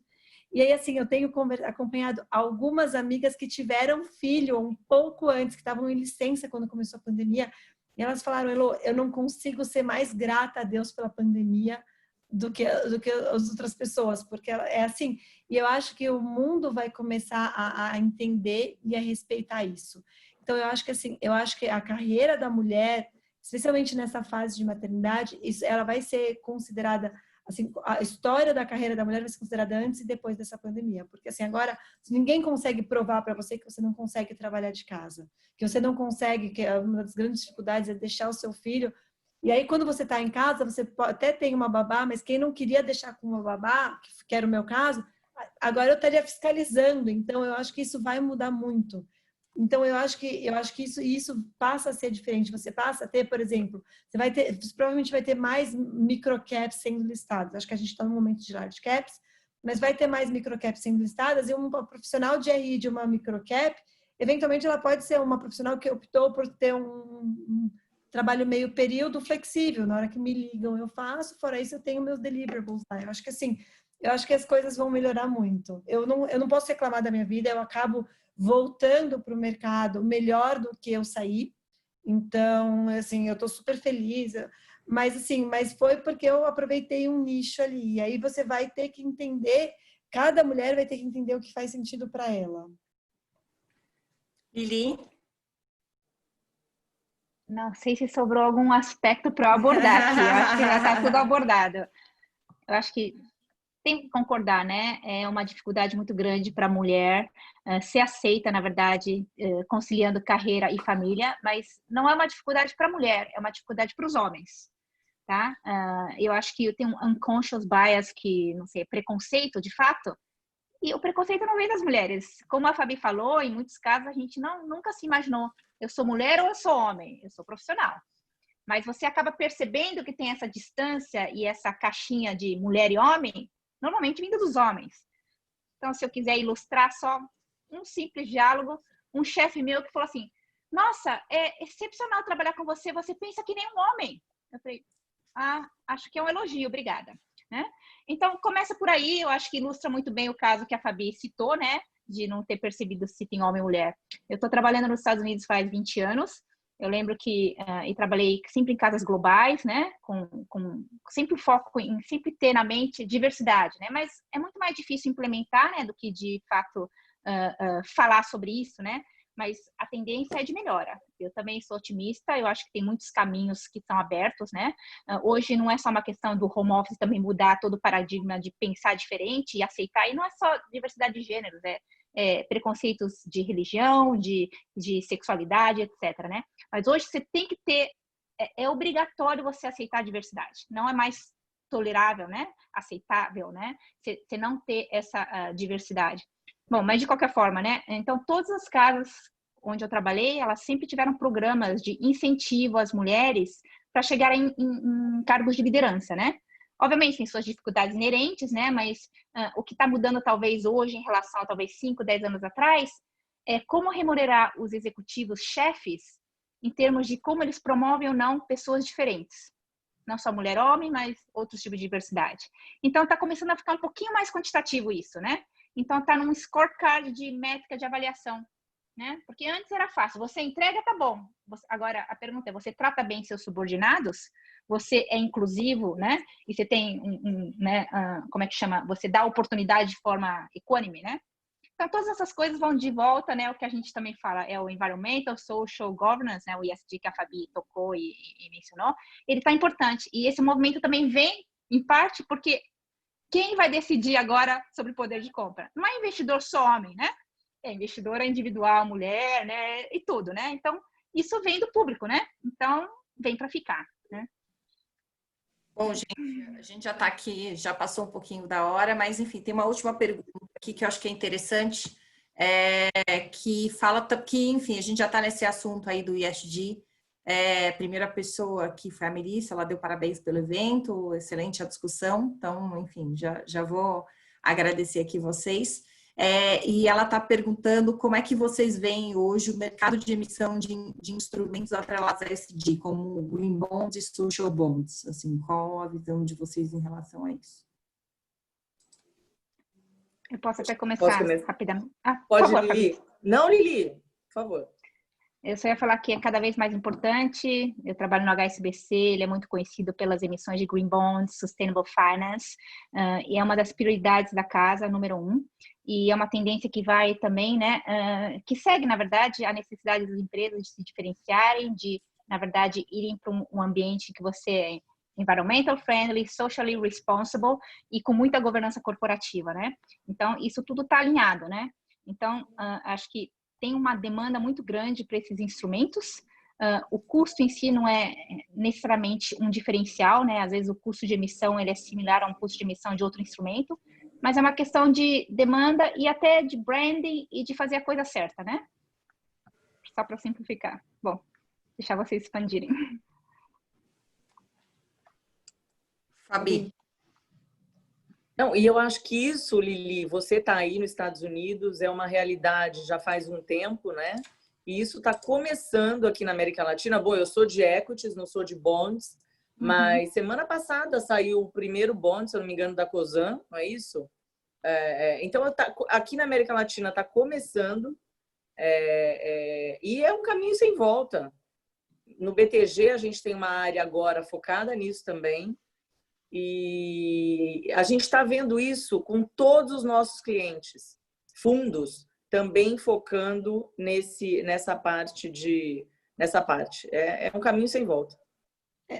E aí, assim, eu tenho acompanhado algumas amigas que tiveram filho um pouco antes, que estavam em licença quando começou a pandemia, e elas falaram, Elô, eu não consigo ser mais grata a Deus pela pandemia do que as outras pessoas, porque é assim, e eu acho que o mundo vai começar a entender e a respeitar isso. Então, eu acho que assim, eu acho que a carreira da mulher, especialmente nessa fase de maternidade, ela vai ser considerada, assim, a história da carreira da mulher vai ser considerada antes e depois dessa pandemia, porque assim, agora, ninguém consegue provar para você que você não consegue trabalhar de casa, que você não consegue, que uma das grandes dificuldades é deixar o seu filho. E aí, quando você está em casa, você até tem uma babá, mas quem não queria deixar com uma babá, que era o meu caso, agora eu estaria fiscalizando. Então, eu acho que isso vai mudar muito. Então, eu acho que isso passa a ser diferente. Você passa a ter, por exemplo, você provavelmente vai ter mais microcaps sendo listados. Acho que a gente está no momento de large caps, mas vai ter mais microcaps sendo listadas, e uma profissional de RI de uma microcap, eventualmente ela pode ser uma profissional que optou por ter um trabalho meio período flexível, na hora que me ligam eu faço, fora isso eu tenho meus deliverables, tá? Eu acho que assim, eu acho que as coisas vão melhorar muito. Eu não posso reclamar da minha vida, eu acabo voltando para o mercado melhor do que eu saí, então, assim, eu estou super feliz, mas assim, mas foi porque eu aproveitei um nicho ali, e aí você vai ter que entender, cada mulher vai ter que entender o que faz sentido para ela. Lili? Não sei se sobrou algum aspecto para eu abordar aqui. Eu acho que já está tudo abordado. Eu acho que tem que concordar, né? É uma dificuldade muito grande para a mulher ser aceita, na verdade, conciliando carreira e família, mas não é uma dificuldade para a mulher, é uma dificuldade para os homens, tá? Eu acho que tem um unconscious bias que, não sei, preconceito, de fato, e o preconceito não vem das mulheres. Como a Fabi falou, em muitos casos a gente nunca se imaginou, eu sou mulher ou eu sou homem? Eu sou profissional. Mas você acaba percebendo que tem essa distância e essa caixinha de mulher e homem, normalmente vindo dos homens. Então, se eu quiser ilustrar só um simples diálogo, um chefe meu que falou assim, nossa, é excepcional trabalhar com você, você pensa que nem um homem. Eu falei, acho que é um elogio, obrigada. Né? Então, começa por aí, eu acho que ilustra muito bem o caso que a Fabi citou, né? De não ter percebido se tem homem ou mulher. Eu estou trabalhando nos Estados Unidos faz 20 anos, eu lembro que eu trabalhei sempre em casas globais, né? Com sempre foco em sempre ter na mente diversidade, né? Mas é muito mais difícil implementar, né? Do que de fato falar sobre isso, né? Mas a tendência é de melhora. Eu também sou otimista, eu acho que tem muitos caminhos que estão abertos, né? Hoje não é só uma questão do home office também mudar todo o paradigma de pensar diferente e aceitar, e não é só diversidade de gêneros, preconceitos de religião, de sexualidade, etc, né? Mas hoje você tem que ter, é obrigatório você aceitar a diversidade, não é mais tolerável, né? Aceitável, né? Você não ter essa diversidade. Bom, mas de qualquer forma, né? Então, todas as casas onde eu trabalhei, elas sempre tiveram programas de incentivo às mulheres para chegarem em cargos de liderança, né? Obviamente, tem suas dificuldades inerentes, né? Mas o que está mudando talvez hoje em relação a talvez 5, 10 anos atrás é como remunerar os executivos chefes em termos de como eles promovem ou não pessoas diferentes. Não só mulher, homem, mas outros tipos de diversidade. Então, está começando a ficar um pouquinho mais quantitativo isso, né? Então, está num scorecard de métrica de avaliação, né? Porque antes era fácil, você entrega, tá bom. Agora, a pergunta é, você trata bem seus subordinados? Você é inclusivo, né? E você tem, né? Como é que chama? Você dá oportunidade de forma equânime, né? Então, todas essas coisas vão de volta, né? O que a gente também fala é o Environmental, Social Governance, né? O ESG que a Fabi tocou e mencionou, ele está importante. E esse movimento também vem, em parte, porque quem vai decidir agora sobre o poder de compra? Não é investidor só homem, né? É investidora individual, mulher, né? E tudo, né? Então, isso vem do público, né? Então, vem para ficar, né? Bom, gente, a gente já está aqui, já passou um pouquinho da hora, mas enfim, tem uma última pergunta aqui que eu acho que é interessante, que fala que, enfim, a gente já está nesse assunto aí do ESG. A primeira pessoa que foi a Melissa, ela deu parabéns pelo evento, excelente a discussão, então, enfim, já vou agradecer aqui vocês. E ela está perguntando como é que vocês veem hoje o mercado de emissão de instrumentos atrelados a ESG, como Green Bonds e Social Bonds. Assim, qual a visão de vocês em relação a isso? Eu posso até começar rapidamente. Pode, por favor, Lili. Fabi. Não, Lili, por favor. Eu só ia falar que é cada vez mais importante. Eu trabalho no HSBC, ele é muito conhecido pelas emissões de Green Bonds, Sustainable Finance, e é uma das prioridades da casa, número 1. E é uma tendência que vai também, né, que segue, na verdade, a necessidade das empresas de se diferenciarem, de, na verdade, irem para um ambiente que você é environmental friendly, socially responsible e com muita governança corporativa, né? Então, isso tudo está alinhado, né? Então, acho que tem uma demanda muito grande para esses instrumentos. O custo em si não é necessariamente um diferencial, né? Às vezes o custo de emissão ele é similar a um custo de emissão de outro instrumento, mas é uma questão de demanda e até de branding e de fazer a coisa certa, né? Só para simplificar. Bom, deixar vocês expandirem. Fabi. Não, e eu acho que isso, Lili, você está aí nos Estados Unidos, é uma realidade já faz um tempo, né? E isso está começando aqui na América Latina. Bom, eu sou de equities, não sou de bonds, mas semana passada saiu o primeiro bond, se eu não me engano, da Cosan, não é isso? Então, aqui na América Latina está começando e é um caminho sem volta. No BTG, a gente tem uma área agora focada nisso também. E a gente está vendo isso com todos os nossos clientes, fundos também focando nessa parte. É um caminho sem volta.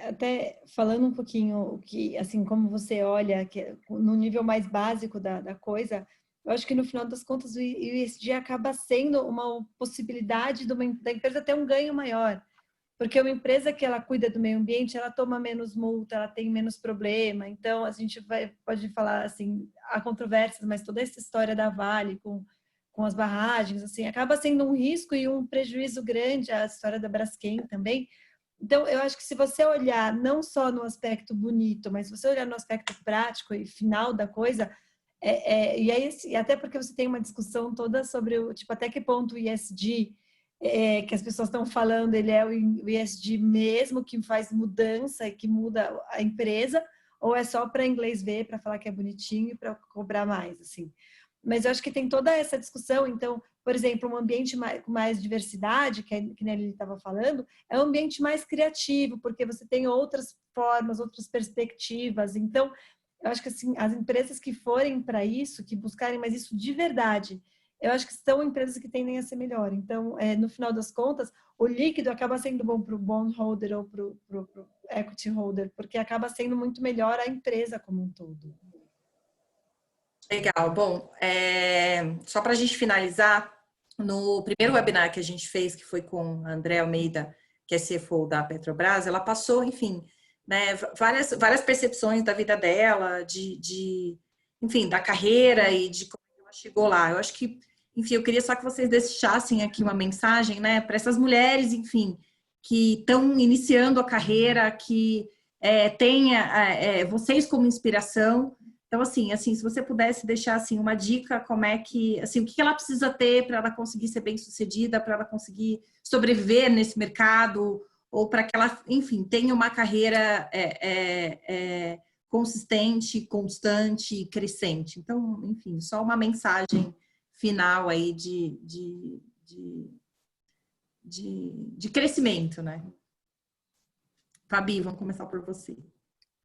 Até falando um pouquinho que, assim, como você olha que no nível mais básico da coisa, eu acho que no final das contas o ESG acaba sendo uma possibilidade da empresa ter um ganho maior. Porque uma empresa que ela cuida do meio ambiente, ela toma menos multa, ela tem menos problema. Então, a gente pode falar, assim, há controvérsias, mas toda essa história da Vale com as barragens, assim, acaba sendo um risco e um prejuízo grande, a história da Braskem também. Então, eu acho que se você olhar não só no aspecto bonito, mas se você olhar no aspecto prático e final da coisa, e aí, até porque você tem uma discussão toda sobre tipo, até que ponto o ESG que as pessoas estão falando, ele é o ESG mesmo, que faz mudança e que muda a empresa, ou é só para inglês ver, para falar que é bonitinho e para cobrar mais, assim. Mas eu acho que tem toda essa discussão. Então, por exemplo, um ambiente com mais diversidade, que a Nelly estava falando, é um ambiente mais criativo, porque você tem outras formas, outras perspectivas. Então, eu acho que assim, as empresas que forem para isso, que buscarem mais isso de verdade, eu acho que são empresas que tendem a ser melhor. Então, no final das contas, o líquido acaba sendo bom para o bondholder ou para o equity holder, porque acaba sendo muito melhor a empresa como um todo. Legal. Bom, só para a gente finalizar, no primeiro webinar que a gente fez, que foi com a André Almeida, que é CFO da Petrobras, ela passou, enfim, né, várias percepções da vida dela, enfim, da carreira e de como ela chegou lá. Eu acho que, enfim, eu queria só que vocês deixassem aqui uma mensagem, né, para essas mulheres, enfim, que estão iniciando a carreira, que tenha vocês como inspiração. Então, assim, se você pudesse deixar assim uma dica, como é que, assim, o que ela precisa ter para ela conseguir ser bem-sucedida, para ela conseguir sobreviver nesse mercado, ou para que ela, enfim, tenha uma carreira consistente, constante e crescente. Então, enfim, só uma mensagem final aí de crescimento, né? Fabi, vamos começar por você.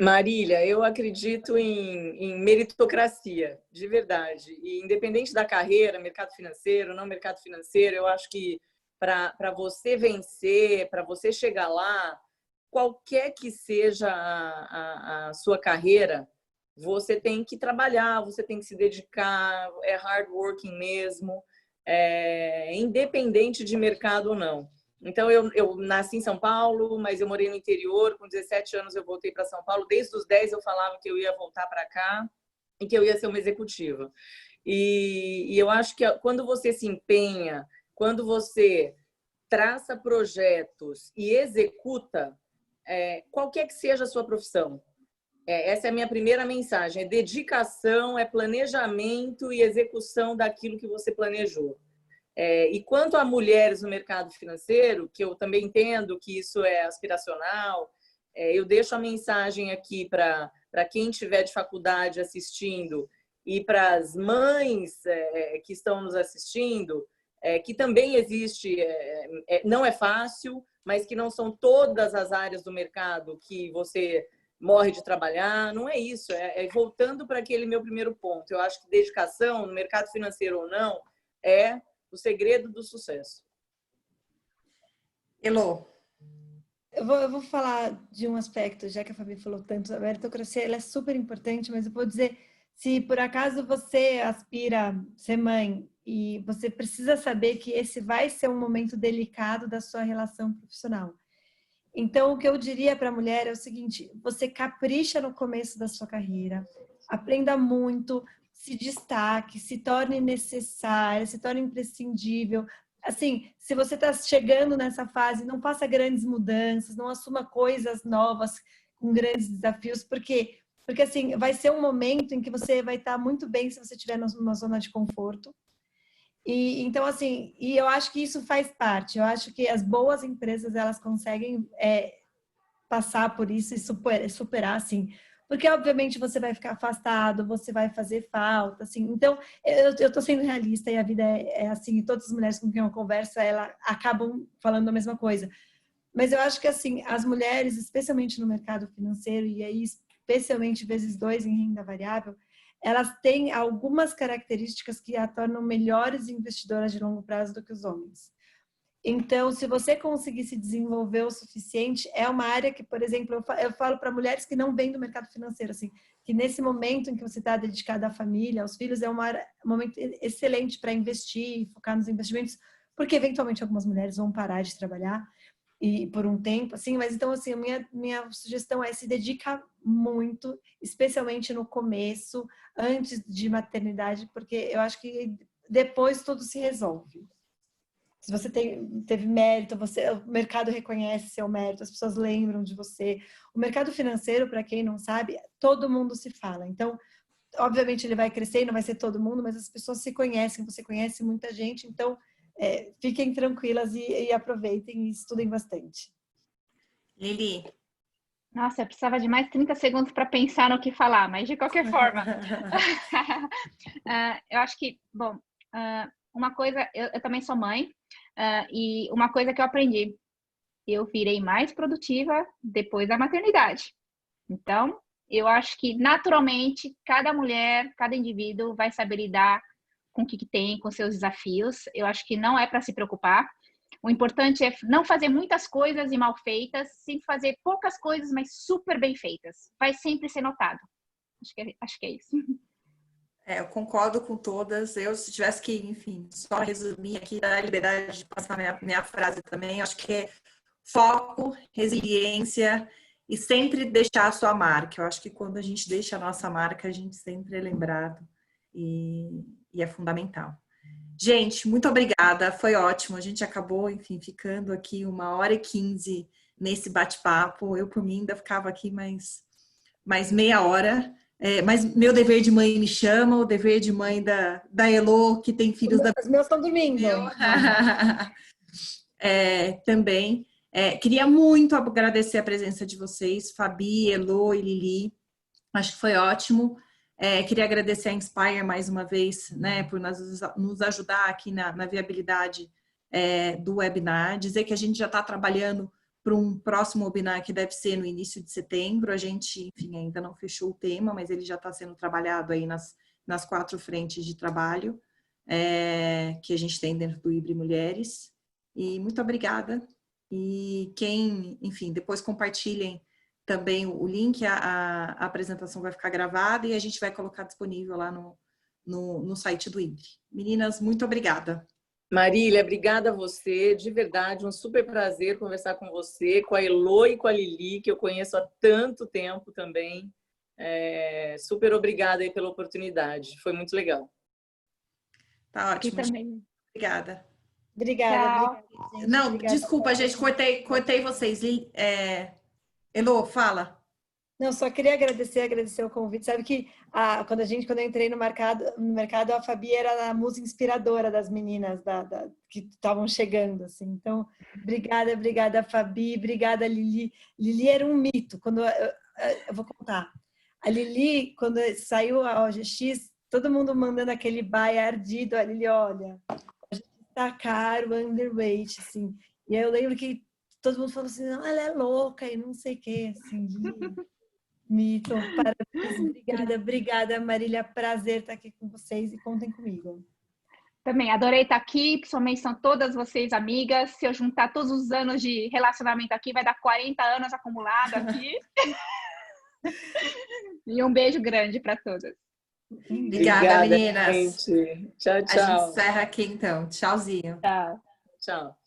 Marília, eu acredito em meritocracia, de verdade. E independente da carreira, mercado financeiro, não mercado financeiro, eu acho que para você vencer, para você chegar lá, qualquer que seja a sua carreira, você tem que trabalhar, você tem que se dedicar, é hard working mesmo, independente de mercado ou não. Então, eu nasci em São Paulo, mas eu morei no interior. Com 17 anos, eu voltei para São Paulo. Desde os 10, eu falava que eu ia voltar para cá e que eu ia ser uma executiva. E eu acho que quando você se empenha, quando você traça projetos e executa, qualquer que seja a sua profissão, essa é a minha primeira mensagem. É dedicação, é planejamento e execução daquilo que você planejou. E quanto a mulheres no mercado financeiro, que eu também entendo que isso é aspiracional, eu deixo a mensagem aqui para quem tiver de faculdade assistindo e para as mães que estão nos assistindo, que também existe, não é fácil, mas que não são todas as áreas do mercado que você morre de trabalhar, não é isso. Voltando para aquele meu primeiro ponto, eu acho que dedicação, no mercado financeiro ou não, é o segredo do sucesso. Elô. Eu vou falar de um aspecto, já que a Fabi falou tanto, a meritocracia ela é super importante, mas eu vou dizer, se por acaso você aspira a ser mãe e você precisa saber que esse vai ser um momento delicado da sua relação profissional. Então, o que eu diria para a mulher é o seguinte, você capricha no começo da sua carreira, aprenda muito, se destaque, se torne necessária, se torne imprescindível. Assim, se você está chegando nessa fase, não faça grandes mudanças, não assuma coisas novas com grandes desafios, porque assim, vai ser um momento em que você vai estar muito bem se você estiver numa zona de conforto. E então, assim, e eu acho que isso faz parte. Eu acho que as boas empresas, elas conseguem passar por isso e superar, assim. Porque, obviamente, você vai ficar afastado, você vai fazer falta, assim. Então, eu tô sendo realista e a vida é assim. E todas as mulheres com quem eu converso, elas acabam falando a mesma coisa. Mas eu acho que, assim, as mulheres, especialmente no mercado financeiro, e aí especialmente vezes 2 em renda variável, elas têm algumas características que a tornam melhores investidoras de longo prazo do que os homens. Então, se você conseguir se desenvolver o suficiente, é uma área que, por exemplo, eu falo para mulheres que não vêm do mercado financeiro, assim, que nesse momento em que você está dedicada à família, aos filhos, é um momento excelente para investir, focar nos investimentos, porque eventualmente algumas mulheres vão parar de trabalhar e por um tempo, assim, mas então, assim, a minha sugestão é se dedicar muito, especialmente no começo, antes de maternidade, porque eu acho que depois tudo se resolve. Se você teve mérito, o mercado reconhece seu mérito, as pessoas lembram de você. O mercado financeiro, para quem não sabe, todo mundo se fala. Então, obviamente ele vai crescer e não vai ser todo mundo, mas as pessoas se conhecem, você conhece muita gente, então fiquem tranquilas e aproveitem e estudem bastante. Lili. Nossa, eu precisava de mais 30 segundos para pensar no que falar, mas de qualquer forma. Eu acho que, bom, uma coisa, eu também sou mãe, e uma coisa que eu aprendi, eu virei mais produtiva depois da maternidade. Então, eu acho que naturalmente cada mulher, cada indivíduo vai saber lidar com o que tem, com seus desafios. Eu acho que não é para se preocupar. O importante é não fazer muitas coisas e mal feitas, sempre fazer poucas coisas, mas super bem feitas. Vai sempre ser notado. Acho que é isso. Eu concordo com todas. Eu, se tivesse que, enfim, só resumir aqui, dar a liberdade de passar minha frase também, acho que é foco, resiliência e sempre deixar a sua marca. Eu acho que quando a gente deixa a nossa marca, a gente sempre é lembrado e é fundamental. Gente, muito obrigada, foi ótimo. A gente acabou, enfim, ficando aqui 1h15 nesse bate-papo. Eu, por mim, ainda ficava aqui mais meia hora. Mas meu dever de mãe me chama, o dever de mãe da Elô, que tem filhos da... Os meus estão dormindo. Também. Queria muito agradecer a presença de vocês, Fabi, Elô e Lili. Acho que foi ótimo. Queria agradecer a Inspire mais uma vez, né, por nos ajudar aqui na viabilidade do webinar. Dizer que a gente já está trabalhando para um próximo webinar que deve ser no início de setembro. A gente, enfim, ainda não fechou o tema, mas ele já está sendo trabalhado aí nas 4 frentes de trabalho que a gente tem dentro do IBRE Mulheres. E muito obrigada. E quem, enfim, depois compartilhem também o link, a apresentação vai ficar gravada e a gente vai colocar disponível lá no site do IBRE. Meninas, muito obrigada. Marília, obrigada a você, de verdade, um super prazer conversar com você, com a Elô e com a Lili, que eu conheço há tanto tempo também. Super obrigada aí pela oportunidade, foi muito legal. Tá ótimo. Aqui também. Obrigada. Obrigada, gente. Não, Obrigada. desculpa, gente, cortei vocês. Elô, fala. Não, só queria agradecer o convite. Sabe que quando eu entrei no mercado, a Fabi era a musa inspiradora das meninas que estavam chegando, assim. Então, obrigada, Fabi, obrigada, Lili. Lili era um mito. Eu vou contar. A Lili, quando saiu a OGX, todo mundo mandando aquele buy ardido. A Lili, olha, a gente tá caro, underweight, assim. E aí eu lembro que todo mundo falou assim, não, ela é louca e não sei o quê, assim, Lili. Mito, parabéns, obrigada, Marília, prazer estar aqui com vocês e contem comigo. Também adorei estar aqui, principalmente são todas vocês amigas. Se eu juntar todos os anos de relacionamento aqui, vai dar 40 anos acumulado aqui. E um beijo grande para todas. Obrigada, meninas. Gente. Tchau, A gente encerra aqui então. Tchauzinho. Tchau. Tchau.